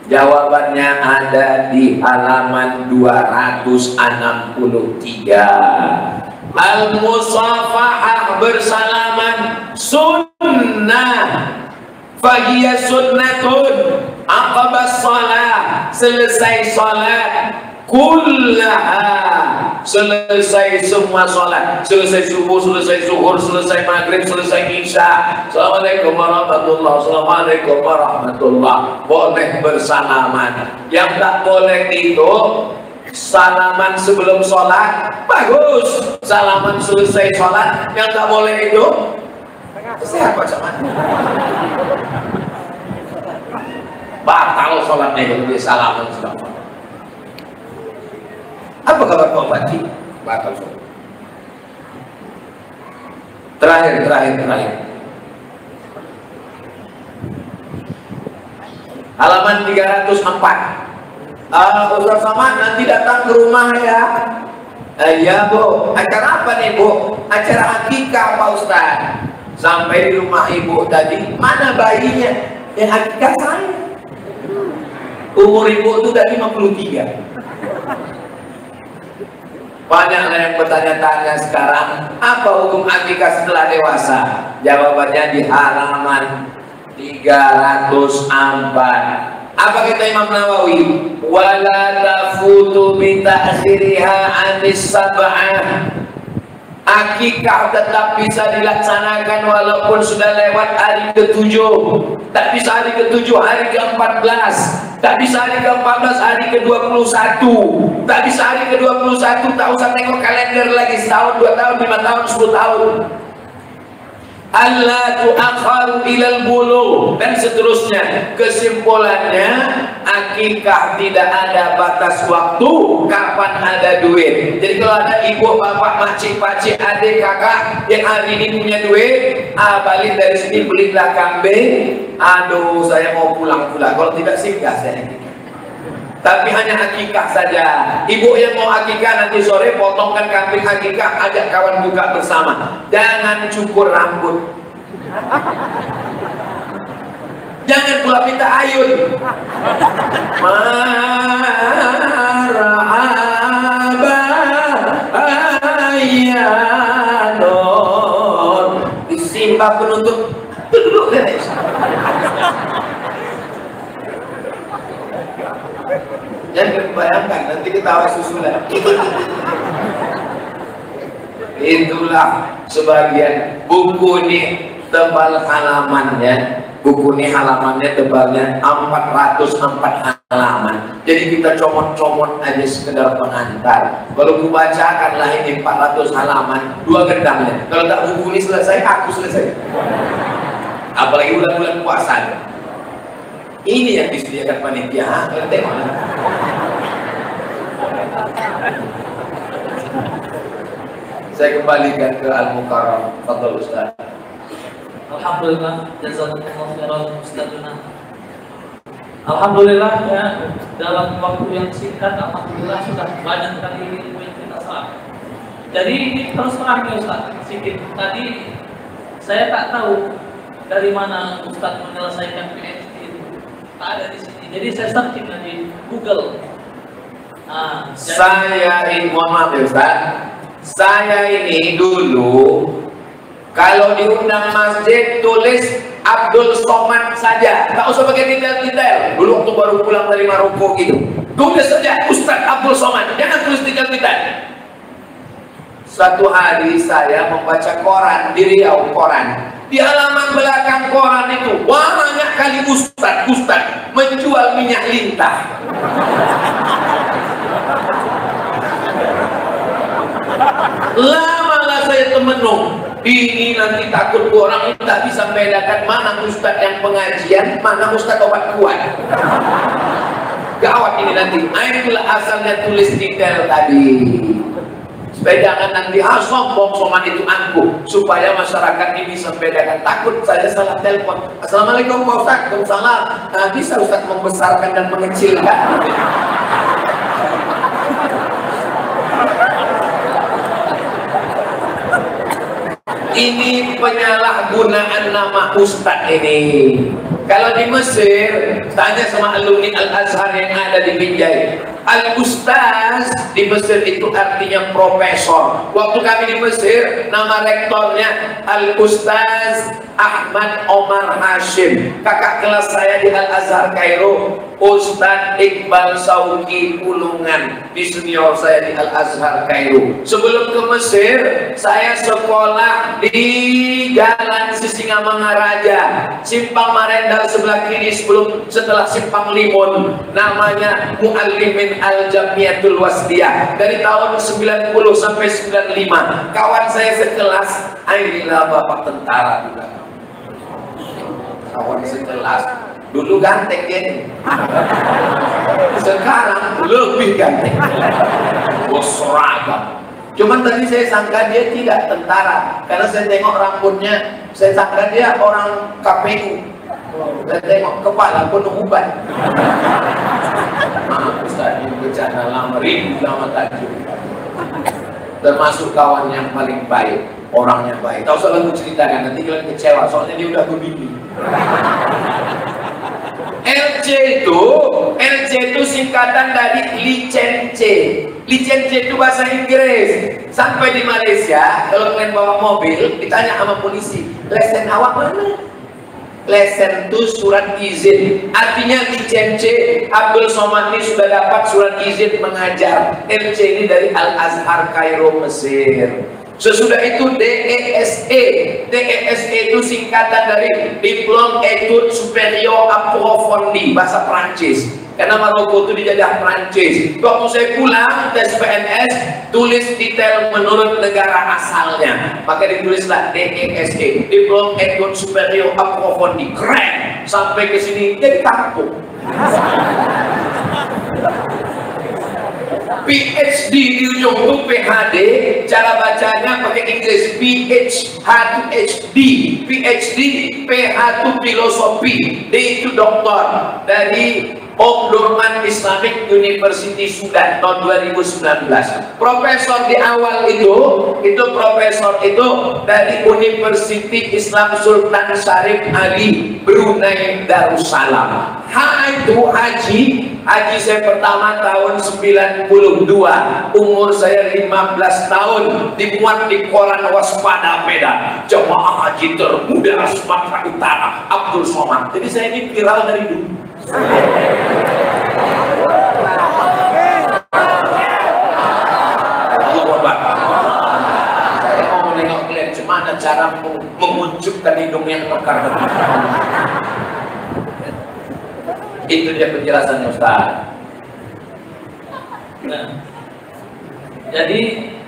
Jawabannya ada di halaman 263. Al-musafahah, bersalaman, sunnah. Fahiyya sunnatun aqabas salat, selesai salat, kullaha, selesai semua salat, selesai subuh, selesai zuhur, selesai maghrib, selesai isya. Assalamualaikum warahmatullah, assalamualaikum warahmatullah. Boleh bersalaman. Yang tak boleh itu salaman sebelum sholat, bagus. Salaman selesai sholat. Yang tak boleh itu siapa zaman? Batal sholatnya kalau dia salaman sedang sholat. Apa kabar Pak Bupati? Batal sholat. Terakhir. Halaman 304. Ustaz Samad nanti datang ke rumah ya. Iya Bu. Acara apa nih Bu? Acara akikah Pak Ustaz. Sampai di rumah ibu tadi, mana bayinya? Yang akikah saya. Umur ibu itu udah 53. Banyaklah yang bertanya-tanya sekarang, apa hukum akikah setelah dewasa? Jawabannya di halaman 304. Apa kata Imam Nawawi? Wala tafutu bi ta'khiriha 'anis sab'ah. Akikah tetap bisa dilaksanakan walaupun sudah lewat hari ke-7. Tak bisa hari ke-7, hari ke-14. Tak bisa hari ke-14, hari ke-21. Tak bisa hari ke-21, tak usah tengok kalender lagi. Setahun, 2 tahun, 5 tahun, 10 tahun. Allah tu'akharu ilal bulu, dan seterusnya. Kesimpulannya, akikah tidak ada batas waktu kapan ada duit. Jadi kalau ada ibu, bapak, makcik, pakcik, adik, kakak yang hari ini punya duit, balik dari sini belilah kambing. Aduh, saya mau pulang. Kalau tidak singgah saya. Tapi hanya akikah saja. Ibu yang mau akikah nanti sore potongkan kambing akikah, ajak kawan buka bersama. Jangan cukur rambut. Jangan pula minta ayun. Marhaba ayya menimpa penuntut. Duduk kan? Jangan bayangkan nanti ketawa susulan. Itulah sebagian buku ini tebal halamannya. Buku ini halamannya tebalnya 404 halaman. Jadi kita comot-comot aja sekedar pengantar. Kalau kubacakanlah ini 400 halaman, 2 gendangnya. Kalau tak buku ini selesai, aku selesai. Apalagi bulan-bulan puasa. Ini yang disediakan panitia. Kalian tengok. Saya kembalikan ke Al-Mukarram. Fadhal Ustaz. Alhamdulillah, jazakumullah khairan Ustazuna. Alhamdulillah ya, dalam waktu yang singkat alhamdulillah sudah banyak kali ilmu yang kita serap. Jadi ini terus terang ya Ustaz, sedikit tadi saya tak tahu dari mana Ustaz menyelesaikan PhD itu. Tak ada di sini. Jadi saya searching di Google. Saya ini mohon maaf ya Ustaz. Saya ini dulu kalau diundang masjid tulis Abdul Somad saja, tak usah pakai detail-detail. Dulu waktu baru pulang dari Maroko gitu, tulis saja Ustaz Abdul Somad, jangan tulis detail-detail. Suatu hari saya membaca koran di Riau, koran di halaman belakang koran itu banyak kali Ustaz menjual minyak lintah. Lamalah saya temenung. Ini nanti takut orang itu tak bisa membedakan mana Ustaz yang pengajian, mana Ustaz obat kuat. Gawat ini nanti. Itulah asalnya tulis detail tadi. Supaya jangan nanti sombong itu angkuh. Supaya masyarakat ini bisa membedakan. Takut saya salah telepon. Assalamualaikum Pak Ustaz. Waalaikumsalam. Nah, bisa Ustaz membesarkan dan mengecilkan. Ini penyalahgunaan nama Ustadz ini. Kalau di Mesir, tanya sama alumni Al-Azhar yang ada di Binjai. Al-Ustaz di Mesir itu artinya profesor. Waktu kami di Mesir, nama rektornya Al-Ustaz Ahmad Omar Hashim. Kakak kelas saya di Al-Azhar Kairo, Ustaz Iqbal Sauki Pulungan, di senior saya di Al-Azhar Kairo. Sebelum ke Mesir, saya sekolah di Jalan Sisingamangaraja, Simpang Marendal sebelah kiri setelah Simpang Limun, namanya Muallimin Al-Jamiatul Wasdiyah, dari tahun 90 sampai 95. Kawan saya sekelas, inilah bapak tentara juga. Kawan sekelas, dulu ganteng dia, sekarang lebih ganteng, seragam. Cuman tadi saya sangka dia tidak tentara, karena saya tengok rambutnya, saya sangka dia orang KPU. Saya tengok kepala penuh uban. Maaf Ustaz, ini bercanda lama, ribu lama tajuk. Termasuk kawan yang paling baik, orangnya baik. Tak usah lalu ceritakan, nanti kalian kecewa, soalnya dia udah begini. LC itu singkatan dari license. License itu bahasa Inggris. Sampai di Malaysia, kalau kalian bawa mobil, ditanya sama polisi, lesen awak mana? Lesen itu surat izin. Artinya license Abdul Somad ini sudah dapat surat izin mengajar. LC ini dari Al-Azhar Kairo, Mesir. Sesudah itu DESE. DESE itu singkatan dari Diplôme Études Supérieures Approfondies, bahasa Prancis. Karena Maroko itu dijajah Prancis. Waktu saya pulang tes PNS, tulis detail menurut negara asalnya. Maka ditulislah DESE, Diplôme Études Supérieures Approfondies. Keren. Sampai ke sini jadi kampung. PhD di ujung itu PhD, cara bacanya pakai Inggris, PhD, PhD, PH itu filosofi, D itu doktor, dari Om Durman Islamic University Sudan tahun 2019. Profesor di awal itu profesor itu dari University Islam Sultan Syarif Ali Brunei Darussalam. Haji saya pertama tahun 92, umur saya 15 tahun, dimuat di koran Waspada Medan, jemaah haji termuda Sumatera Utara Abdul Somad. Jadi saya ini viral dari dulu. Saya mau menengok kalian gimana cara mengunjukkan hidung yang mekar. Itu dia penjelasannya, Ustaz. Nah, jadi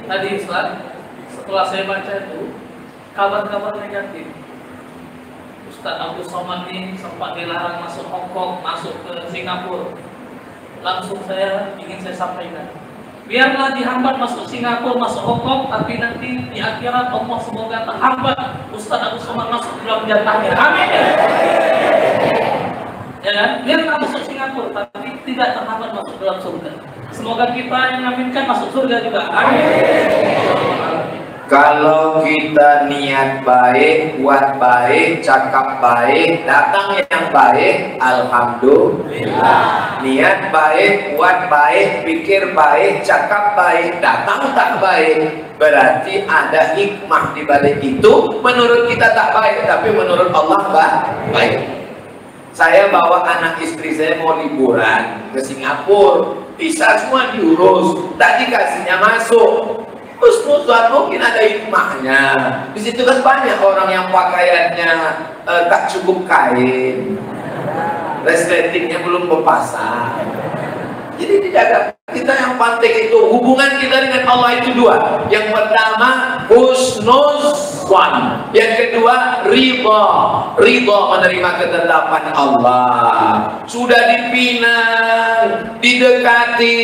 tadi Ustaz, setelah saya baca itu kabar-kabar negatif. Ustaz Abdul Somad ini sempat dilarang masuk Hong Kong, masuk ke Singapura. Langsung saya sampaikan, biarlah dihambat masuk Singapura, masuk Hong Kong, tapi nanti di akhirat Allah semoga terhambat Ustaz Abdul Somad masuk dalam jatahnya. Amin. Ya kan? Biarlah masuk Singapura, tapi tidak terhambat masuk dalam surga. Semoga kita yang ngaminkan masuk surga juga. Amin. Kalau kita niat baik, buat baik, cakap baik, datang yang baik, alhamdulillah. Niat baik, buat baik, pikir baik, cakap baik, datang tak baik, berarti ada hikmah di balik itu. Menurut kita tak baik, tapi menurut Allah baik. Saya bawa anak istri saya mau liburan ke Singapura, visa semua diurus, tak dikasihnya masuk. Terus mungkin ada hikmahnya. Di situ kan banyak orang yang pakaiannya tak cukup kain, resletingnya belum berpasang. Jadi dijaga. Kita yang penting itu hubungan kita dengan Allah itu dua. Yang pertama husnuzan, yang kedua ridha menerima ketetapan Allah. Sudah dipinang, didekati,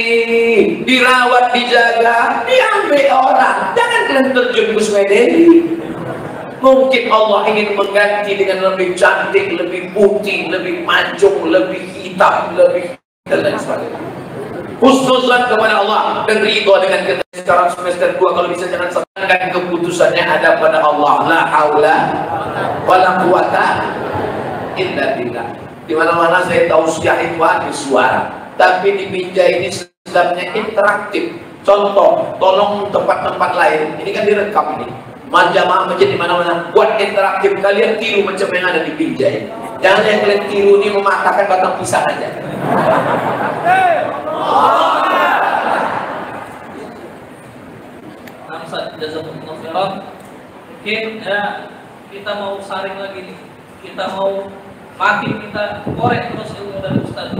dirawat, dijaga, diambil orang. Jangan kalian terjun ke Sungai Delhi. Mungkin Allah ingin mengganti dengan lebih cantik, lebih putih, lebih mancung, lebih hitam, lebih dan lain sebagainya. Husnuzan kepada Allah dan ridho dengan kita. Sekarang semester 2 kalau bisa jangan serahkan keputusannya ada pada Allah. La haula wala quwata illa billah. Di mana-mana saya tahu syahid habis suara, tapi di Binjai ini sedapnya interaktif. Contoh, tolong tempat-tempat lain, ini kan direkam ini. Jamaah masjid di mana-mana buat interaktif, kalian tiru macam yang ada di Binjai. Jangan yang kalian tiru ini mematahkan batang pisang aja. Mungkin kita mau saring lagi nih, kita mau makin kita korek terus ilmu dari Ustaz.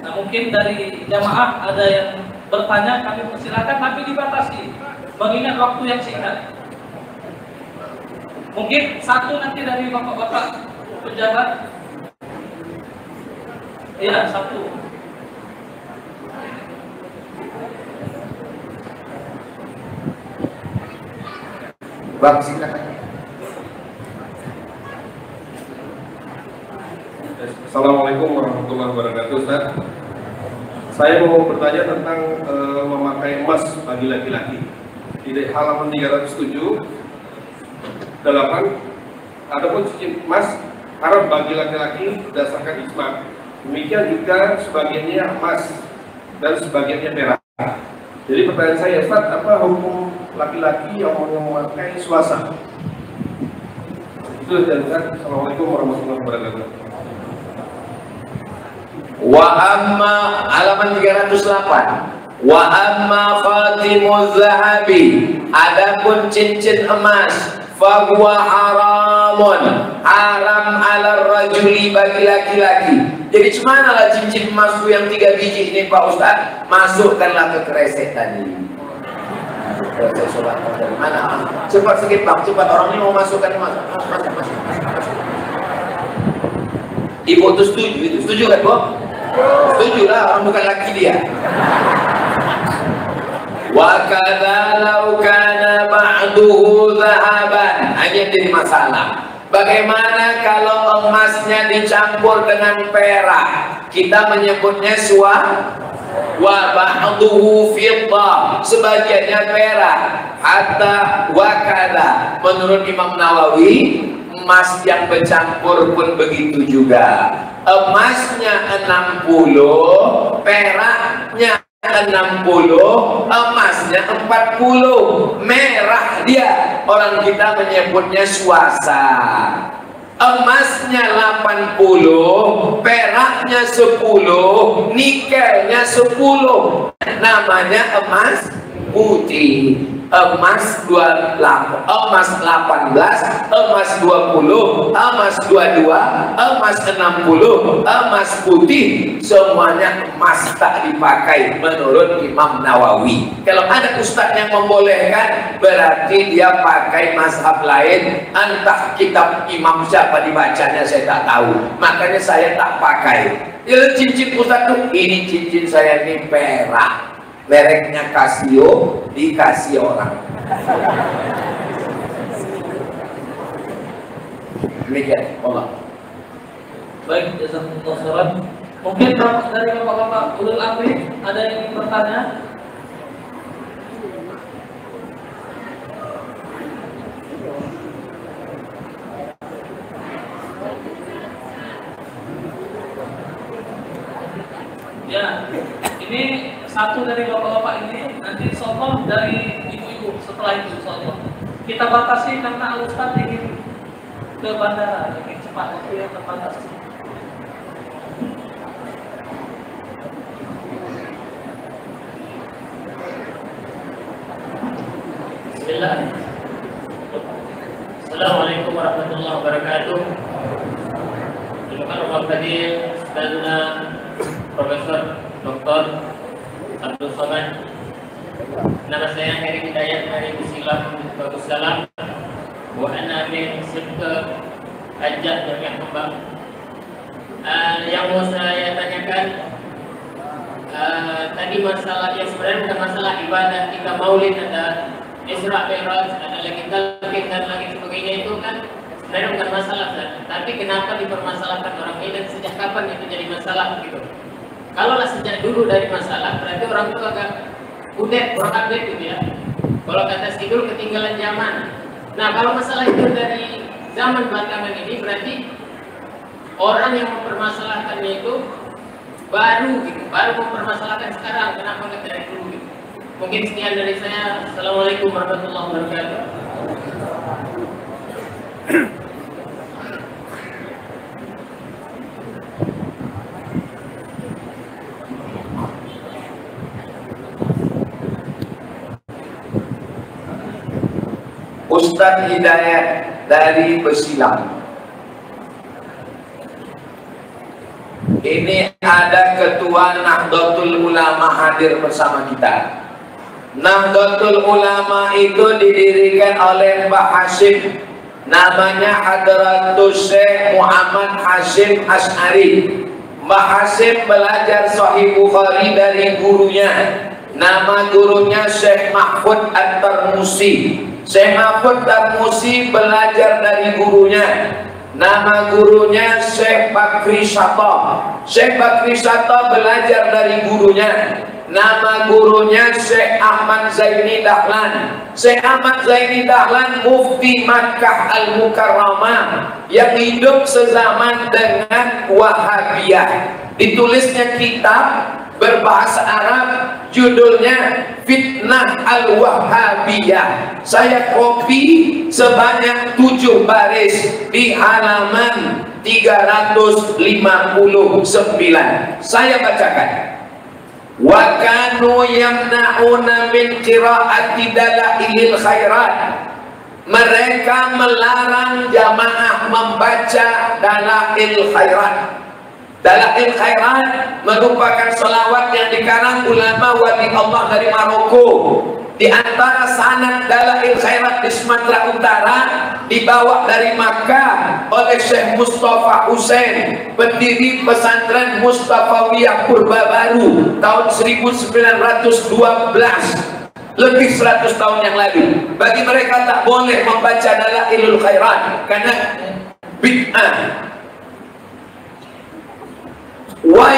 Nah mungkin dari jamaah ada yang bertanya, kami persilakan, tapi dibatasi mengingat waktu yang singkat. Mungkin satu nanti dari bapak-bapak pejabat. Iya, satu. Bang, silakan. Assalamualaikum warahmatullahi wabarakatuh, Ustaz. Saya mau bertanya tentang memakai emas bagi laki-laki. Di halaman 307 adapun cincin emas haram bagi laki-laki berdasarkan ijma. Demikian juga sebagiannya emas dan sebagiannya perak. Jadi pertanyaan saya, Ustaz, apa hukum laki-laki yang memakai swasa? Itu dan Ustaz. Assalamualaikum warahmatullahi wabarakatuh. Wa amma halaman 308. Wa amma khatimuz zahabi, adapun cincin emas, fahuwa haramun, haram ala rajuli bagi laki-laki. Jadi cemana lah cincin emasku yang 3 biji ini Pak Ustaz? Masukkanlah ke kresek tadi. Coba dari mana? Cepat sedikit Pak, cepat, orang ini mau masukkan emas. Ibu itu setuju itu, setuju kan Bu? Setuju lah, orang bukan laki dia. Wa kadza law kana ba'duhu dhahaban, hanya jadi masalah. Bagaimana kalau emasnya dicampur dengan perak? Kita menyebutnya wa ba'duhu fiddah, sebagiannya perak. Hatta wakada, menurut Imam Nawawi, emas yang bercampur pun begitu juga. Emasnya 60, peraknya 60, emasnya 40, merah dia. Orang kita menyebutnya swasa. Emasnya 80, peraknya 10, nikelnya 10. Namanya emas putih. Emas 28, emas 18, emas 20, emas 22, emas 60, emas putih, semuanya emas tak dipakai menurut Imam Nawawi. Kalau ada ustaz yang membolehkan, berarti dia pakai mazhab lain. Entah kitab imam siapa dibacanya, saya tak tahu. Makanya saya tak pakai. Ya, cincin ustaz tuh, ini cincin saya ini perak, mereknya Casio, dikasih orang. Demikian, Allah. Baik, jazakumullah khairan. Mungkin dari bapak-bapak ulul amri ada yang ingin bertanya? Ya, ini satu dari bapak-bapak ini, nanti insyaallah dari ibu-ibu setelah itu insyaallah. Kita batasi karena Ustaz ingin ke bandara, ingin cepat, waktu yang terbatas. Bismillah. Assalamualaikum warahmatullahi wabarakatuh. Terima kasih Ustazuna Profesor Dr. Abdul Somad. Nama saya Heri Hidayat dari Musilah Bagus Salam. Wa ana min Sibka Ajat Jamiah Kembang. Yang mau saya tanyakan tadi masalah yang sebenarnya bukan masalah ibadah, kita maulid, ada Isra Mi'raj, ada lagi talqin dan lagi sebagainya, itu kan sebenarnya bukan masalah kan? Tapi kenapa dipermasalahkan orang ini dan sejak kapan itu jadi masalah gitu? Kalaulah sejak dulu dari masalah, berarti orang itu agak udah kurang update gitu ya. Kalau kata Sidul ketinggalan zaman. Nah, kalau masalah itu dari zaman belakangan ini, berarti orang yang mempermasalahkannya itu baru gitu, baru mempermasalahkan sekarang. Kenapa nggak dari dulu gitu? Mungkin sekian dari saya. Assalamualaikum warahmatullahi wabarakatuh. Ustaz Hidayat dari Besilang. Ini ada Ketua Nahdlatul Ulama hadir bersama kita. Nahdlatul Ulama itu didirikan oleh Mbah Hashim, namanya Hadratus Syekh Muhammad Hashim Asy'ari. Mbah Hashim belajar Sahih Bukhari dari gurunya, nama gurunya Syekh Mahfud At-Tarmusi. Syekh Mahfud At-Tarmusi belajar dari gurunya, nama gurunya Syekh Bakri Syatta. Syekh Bakri Syatta belajar dari gurunya, nama gurunya Syekh Ahmad Zaini Dahlan. Syekh Ahmad Zaini Dahlan mufti Makkah Al-Mukarramah yang hidup sezaman dengan Wahabiyah. Ditulisnya kitab berbahasa Arab, judulnya Fitnah Al-Wahhabiyah. Saya kopi sebanyak 7 baris di halaman 359. Saya bacakan. Wa kanu yamna'una min qira'ati dalailil khairat. Mereka melarang jamaah membaca dalail khairat. Dalail khairat merupakan selawat yang dikarang ulama wali Allah dari Maroko. Di antara sanad dalail khairat di Sumatera Utara dibawa dari Makkah oleh Syekh Mustafa Hussein, pendiri pesantren Mustafawiyah Purba Baru tahun 1912. Lebih 100 tahun yang lalu. Bagi mereka tak boleh membaca dalailul khairat karena bid'ah. Wa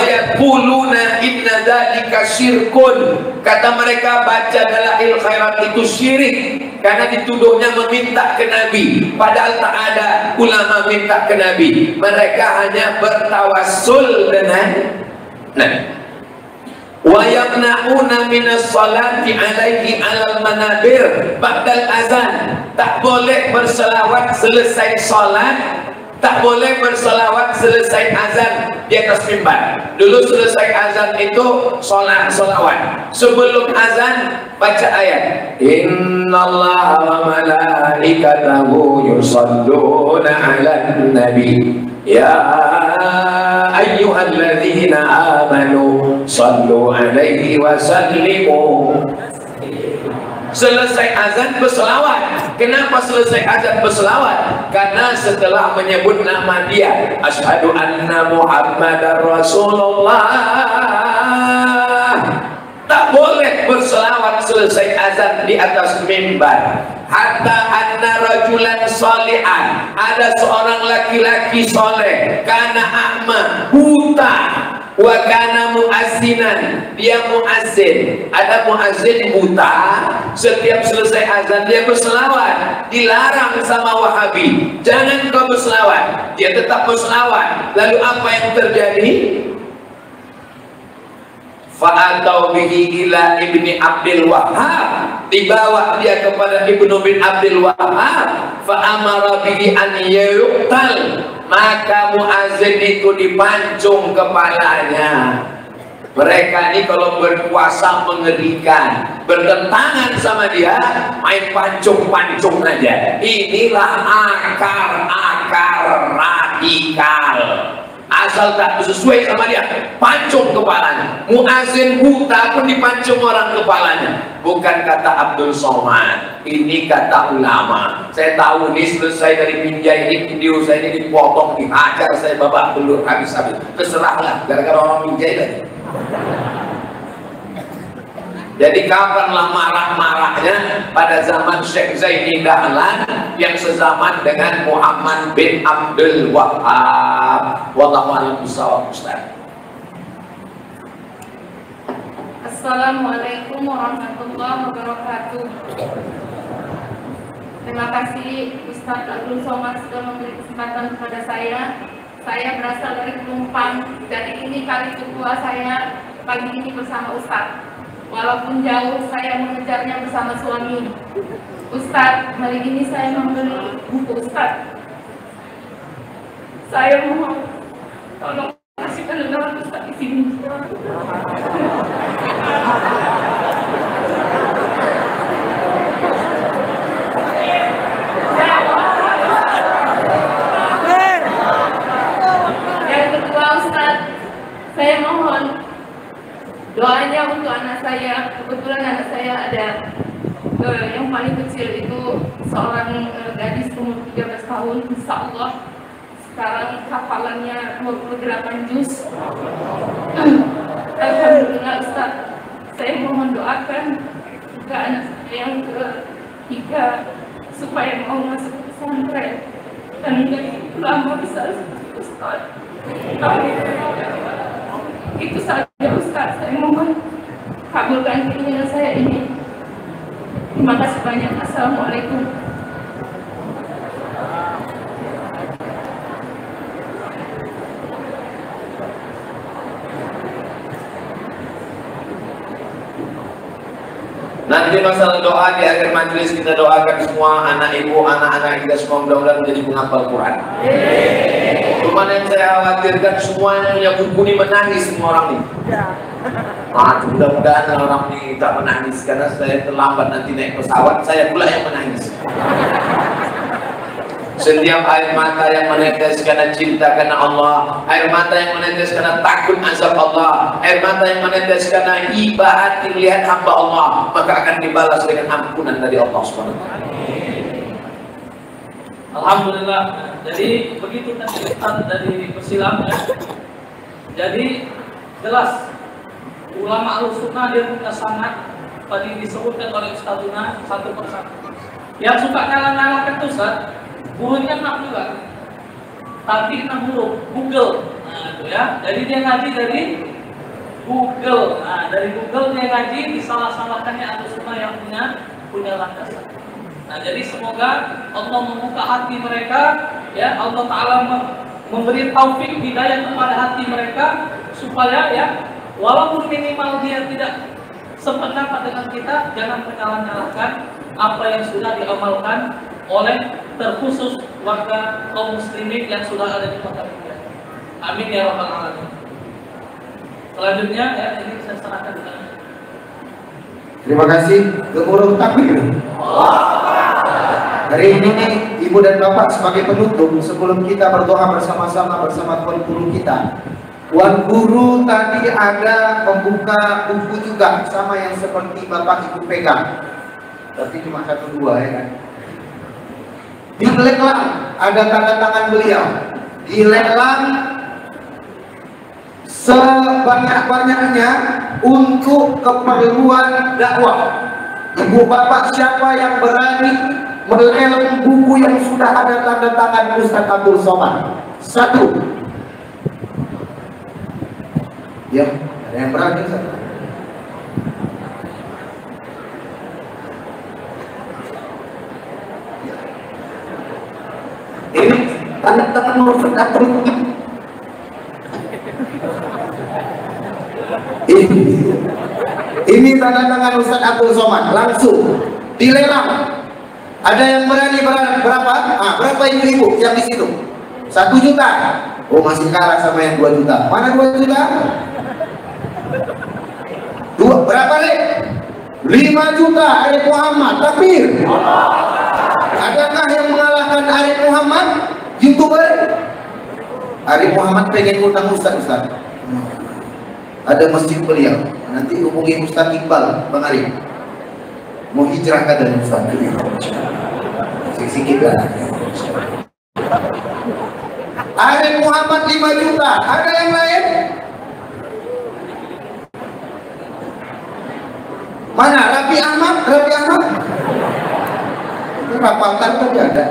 yaquluna inna dzalika syirkun. Kata mereka baca dalail khairat itu syirik karena dituduhnya meminta ke Nabi, padahal tak ada ulama minta ke Nabi. Mereka hanya bertawassul dengan Nabi. Wa yamna'una minas salati alaihi alal manabir ba'dal azan. Tak boleh berselawat selesai salat, tak boleh berselawat selesai azan di atas mimbar. Dulu selesai azan itu solawat. Sebelum azan baca ayat innallaha wa malaikatahu yusalluna 'alan nabi ya ayyuhalladzina amanu sallu 'alaihi wa sallimu. Selesai azan berselawat. Kenapa selesai azan berselawat? Karena setelah menyebut nama dia, asyhadu anna Muhammadar Rasulullah, tak boleh berselawat selesai azan di atas mimbar. Hatta anna rajulan sholihan, ada seorang laki-laki soleh, kana a'ma, buta, wa kana muazzinan, dia muazzin. Ada muazzin buta, setiap selesai azan dia berselawat. Dilarang sama Wahabi, jangan kau berselawat. Dia tetap berselawat. Lalu apa yang terjadi? Fa'atau bihi ila ibni Abdul Wahhab, dibawa dia kepada Ibnu bin Abdul Wahhab. Fa'amara bihi an yuqtal, maka muazzin itu dipancung kepalanya. Mereka ini kalau berpuasa mengerikan, bertentangan sama dia main pancung-pancung aja. Inilah akar-akar radikal. Asal tak sesuai sama dia, pancung kepalanya. Muazzin buta pun dipancung orang kepalanya. Bukan kata Abdul Somad, ini kata ulama. Saya tahu nih, selesai dari pinjai ini, video saya ini dipotong, dihajar, saya babak belur habis-habis. Terserahlah, gara-gara orang pinjai tadi. Jadi kapanlah marah-marahnya pada zaman Syekh Zaini Dahlan yang sezaman dengan Muhammad bin Abdul Wahhab. Wallahu a'lam bishawab. Ustaz. Assalamualaikum warahmatullahi wabarakatuh. Terima kasih Ustaz Abdul Somad sudah memberi kesempatan kepada saya. Saya berasal dari Pelumpang, jadi ini kali kedua saya pagi ini bersama Ustaz. Walaupun jauh, saya mengejarnya bersama suami. Ustaz, hari ini saya membeli buku Ustaz. Saya mohon tolong kasih pendengaran Ustaz di sini. Yang kedua Ustaz, saya mohon doanya untuk anak saya. Kebetulan anak saya ada yang paling kecil itu seorang gadis umur 13 tahun. Insya Allah sekarang hafalannya 28 juz. Alhamdulillah Ustaz, saya mohon doakan juga anak saya yang ketiga supaya mau masuk pesantren dan menjadi ulama besar seperti Ustaz. Itu saja Ustaz, saya mohon kabulkan keinginan saya ini. Terima kasih banyak. Assalamualaikum. Nanti masalah doa di akhir majelis kita doakan semua anak ibu, anak-anak kita semua mudah-mudahan menjadi penghafal Quran. Cuman yang saya khawatirkan semuanya punya buku ini menangis semua orang ini. Mudah-mudahan orang ini tak menangis karena saya terlambat nanti naik pesawat, saya pula yang menangis. Setiap air mata yang menetes karena cinta karena Allah, air mata yang menetes karena takut azab Allah, air mata yang menetes karena iba hati melihat hamba Allah, maka akan dibalas dengan ampunan dari Allah SWT. Alhamdulillah. Jadi begitu tadi Ustaz dari persilam ya. Jadi jelas ulama Ahlussunnah dia punya sanad tadi disebutkan oleh Ustazuna satu persatu. Yang suka ngalah-ngalahkan itu Ustaz, gurunya 6 juga, tapi 6 huruf Google. Nah itu ya, jadi dia ngaji dari Google. Nah dari Google dia ngaji, disalah-salahkannya atau semua yang punya landasan. Nah jadi semoga Allah membuka hati mereka, ya Allah Ta'ala memberi taufik hidayah kepada hati mereka supaya ya walaupun minimal dia tidak sependapat dengan kita, jangan menyalahkan apa yang sudah diamalkan oleh terkhusus warga kaum muslimin yang sudah ada di kota Medan. Amin ya rabbal alamin. Selanjutnya ya ini saya serahkan dengan terima kasih gemuruh takbir. Hari ini Ibu dan Bapak sebagai penutup, sebelum kita berdoa bersama-sama bersama Tuan Guru kita, Tuan Guru tadi ada membuka buku juga sama yang seperti Bapak Ibu pegang, tapi cuma 1-2 ya kan. Dilelang ada tanda tangan beliau, dilelang sebanyak-banyaknya untuk keperluan dakwah. Ibu bapak siapa yang berani melelang buku yang sudah ada tanda tangan Ustaz Abdul Somad? 1. Ya, ada yang berani Ustaz? Ini tanda tangan Ustaz Abdul. Ini tanda tangan Ustaz Abdul Somad, langsung dilelang. Ada yang berani berapa? Berapa ibu-ibu yang di situ? 1 juta. Oh masih kalah sama yang 2 juta. Mana 2 juta? Berapa deh? 5 juta. Arif Muhammad. Takbir. Adakah yang mengalahkan Arif Muhammad? YouTuber? Arif Muhammad pengen utang Ustaz. Ada masjid beliau. Nanti hubungi Ustaz Iqbal, Bang Arif. Mau hijrah ke dan Ustaz. Sikit lah. Arif Muhammad 5 juta. Ada yang lain? Mana? Rafi Ahmad? Itu rapalkan tadi ada.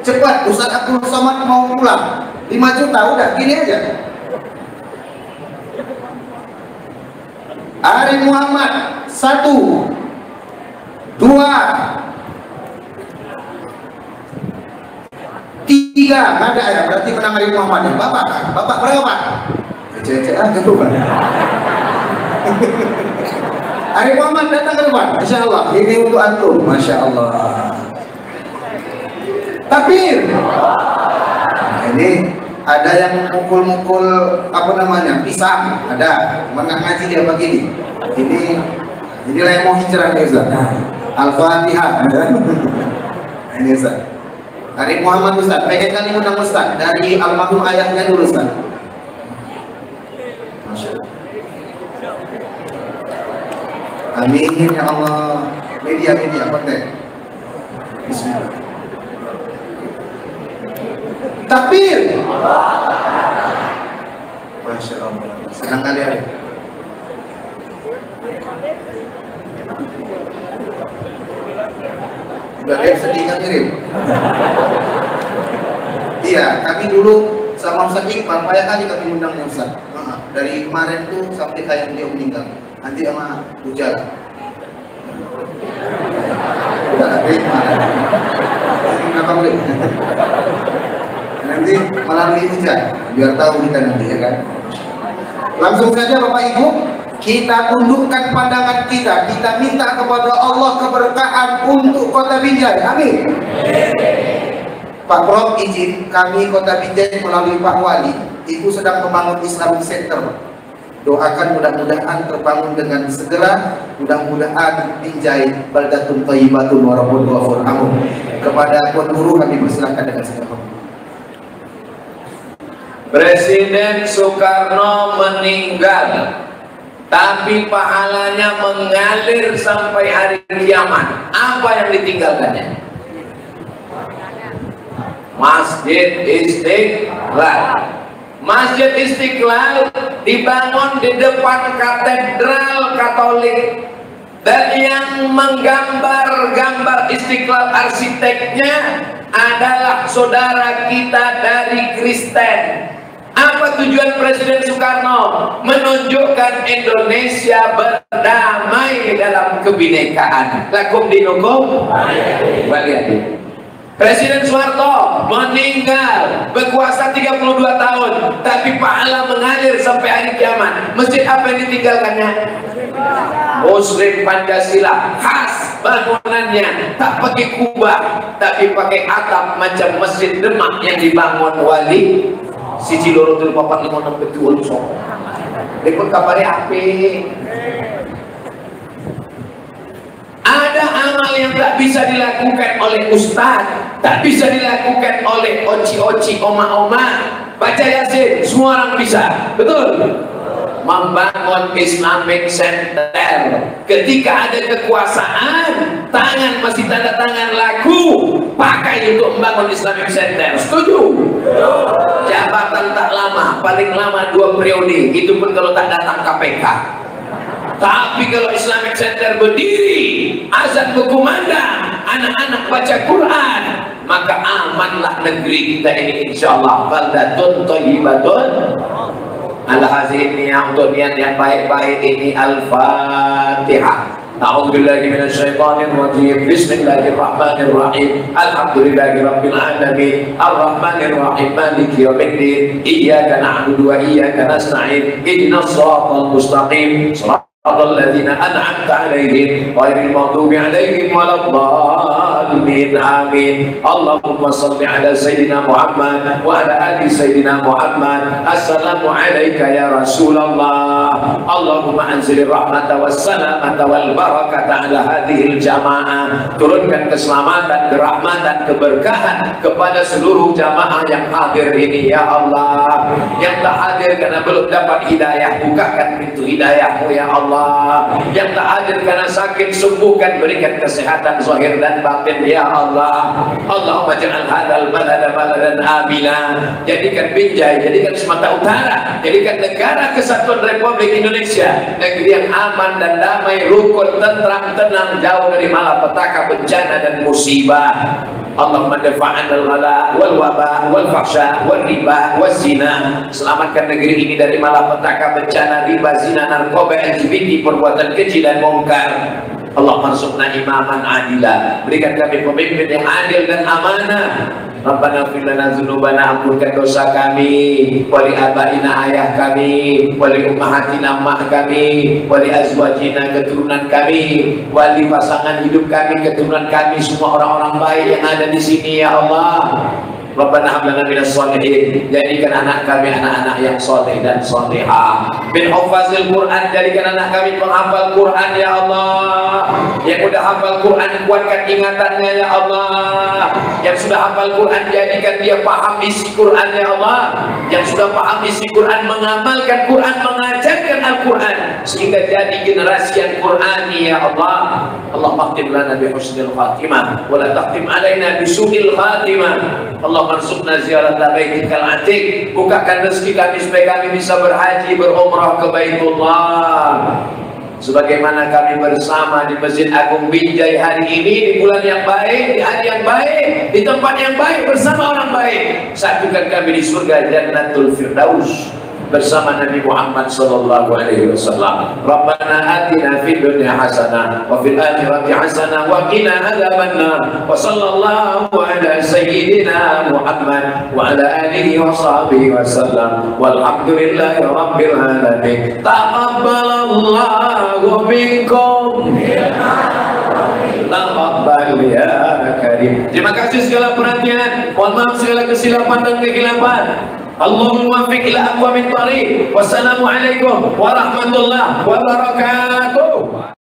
Cepat, Ustaz Abdul Somad mau pulang. 5 juta, udah gini aja. Arif Muhammad 1, 2, 3, ada ya, berarti menang Arif Muhammad. Bapak berapa Pak? Cek aja tuh Pak. Arif Muhammad datang ke depan, Masya Allah. Ini untuk antum, Masya Allah. Takbir. Nah, ini ada yang mukul-mukul apa namanya pisang, ada nggak ngaji dia begini. Inilah yang mau hijrah nih Ustaz. Al-Fatihah. Nah, ini Ustaz. Arif Muhammad Ustaz, pengen kali undang Ustaz dari almarhum ayahnya dulu Ustaz. Masya Allah. Amin ya Allah. Media konten. Bismillah. Takbir. Masya Allah. Senang kali ada. Udah lihat sedih kan kirim? Iya, kami dulu sama Ustaz Iqbal banyak kali kami undangnya Ustaz. Dari kemarin tuh sampai kayak dia meninggal. Nanti sama Ujal. Udah ada kemarin. Kenapa boleh? Nanti melalui Ujal, biar tahu kita nanti ya kan. Langsung saja Bapak Ibu, kita tundukkan pandangan kita minta kepada Allah keberkahan untuk Kota Binjai. Amin. Pak Prof izin, kami Kota Binjai melalui Pak Wali itu sedang membangun Islamic Center. Doakan mudah-mudahan terbangun dengan segera, mudah-mudahan Binjai baldatun thayyibatun wa rabbun ghafur rahim. Kepada Tuan Guru kami persilakan dengan segera. Presiden Soekarno meninggal, tapi pahalanya mengalir sampai hari kiamat. Apa yang ditinggalkannya? Masjid Istiqlal. Masjid Istiqlal dibangun di depan katedral Katolik Dan yang menggambar gambar Istiqlal arsiteknya adalah saudara kita dari Kristen. Apa tujuan Presiden Soekarno? Menunjukkan Indonesia berdamai dalam kebinekaan. Lakum dinukum waliyadin. Presiden Soeharto meninggal berkuasa 32 tahun, tapi pahala mengalir sampai hari kiamat. Masjid apa yang ditinggalkannya? Muslim Pancasila, khas bangunannya, tak pakai kubah tapi pakai atap macam Masjid Demak yang dibangun wali siji loro telu papat lima enam betul so. Dekut kabare ape. Ada amal yang tak bisa dilakukan oleh ustaz, tak bisa dilakukan oleh oci-oci, oma-oma. Baca Yasin, semua orang bisa, betul? Membangun Islamic Center. Ketika ada kekuasaan, tangan masih tanda tangan laku, pakai untuk membangun Islamic Center. Setuju? Jabatan tak lama, paling lama 2 periode, itu pun kalau tak datang KPK. Tapi kalau Islamic Center berdiri, azan berkumandang, anak-anak baca Quran, maka amanlah negeri kita ini insyaallah. Baldatun thayyibatun. Al-hazin niat untuk niat yang baik-baik ini. Al-Fatihah. A'udzubillahi minasyaitonir rajim. Bismillahirrahmanirrahim. Alhamdulillahirabbil alamin. Arrahmanir rahim. Maliki yaumiddin. Iyyaka na'budu wa iyyaka nasta'in. Ihdinas shiratal mustaqim. Shiratal ladzina an'amta 'alaihim ghairil maghdubi 'alaihim waladdallin. Amin. Allahumma shalli 'ala sayyidina Muhammad wa 'ala ali sayyidina Muhammad. Assalamu 'alaika ya Rasulullah. Allahumma anzilir rahmata was salamata wal barakata 'ala hadhil jamaah. Turunkan keselamatan, kerahmatan, keberkahan kepada seluruh jamaah yang hadir ini ya Allah. Yang tak hadir karena belum dapat hidayah, bukakan pintu hidayahmu ya Allah. Yang tak hadir karena sakit, sembuhkan, berikan kesehatan zahir dan batin ya Allah. Allahumma ja'al hadzal balada baladan amina. Jadikan Binjai, jadikan Sumatera Utara, jadikan negara kesatuan Republik Indonesia negeri yang aman dan damai, rukun, tentram, tenang, jauh dari malapetaka, bencana dan musibah. Allahumma dafa'an al-ghala wal waba wal fahsya wal riba wal zina. Selamatkan negeri ini dari malapetaka, bencana, riba, zina, narkoba, LGBT, perbuatan keji dan mungkar. Allah marsukna imaman adila. Berikan kami pemimpin yang adil dan amanah. Rabbana fir lana dzunubana, ampunkan dosa kami, wali abaina ayah kami, wali ummahatina mak kami, wali azwajina keturunan kami, wali pasangan hidup kami, keturunan kami, semua orang-orang baik yang ada di sini ya Allah. Rabbana hab lana minas sholihin. Jadikan anak kami anak-anak yang soleh dan solehah. Min hufazil Quran, jadikan anak kami penghafal Quran ya Allah. Yang sudah hafal Quran, kuatkan ingatannya ya Allah. Yang sudah hafal Quran, jadikan dia paham isi Quran ya Allah. Yang sudah paham isi Quran, mengamalkan Quran, mengajarkan Al-Quran, sehingga jadi generasi yang Qurani ya Allah. Allah maghfir lana bi husnil khatimah wa la taqtim alaina bi su'il khatimah. Allah marsukna ziarah baitikal atiq. Bukakan rezeki kami supaya kami bisa berhaji, berumrah ke Baitullah. Sebagaimana kami bersama di Masjid Agung Binjai hari ini, di bulan yang baik, di hari yang baik, di tempat yang baik, bersama orang baik. Satukan kami di surga Jannatul Firdaus bersama Nabi Muhammad sallallahu alaihi wasallam. Rabbana atina fid dunya hasanah wa fil akhirati hasanah wa qina adzabannar. Wa sallallahu ala sayyidina Muhammad wa ala alihi wa sahbihi wasallam. Walhamdulillahi rabbil alamin. Taqabbalallahu minkum. Taqabbal ya karim. Terima kasih segala perhatian. Mohon maaf segala kesilapan dan kehilapan. Allahumma fiq ila aqwamit thariq. Wassalamualaikum warahmatullahi wabarakatuh.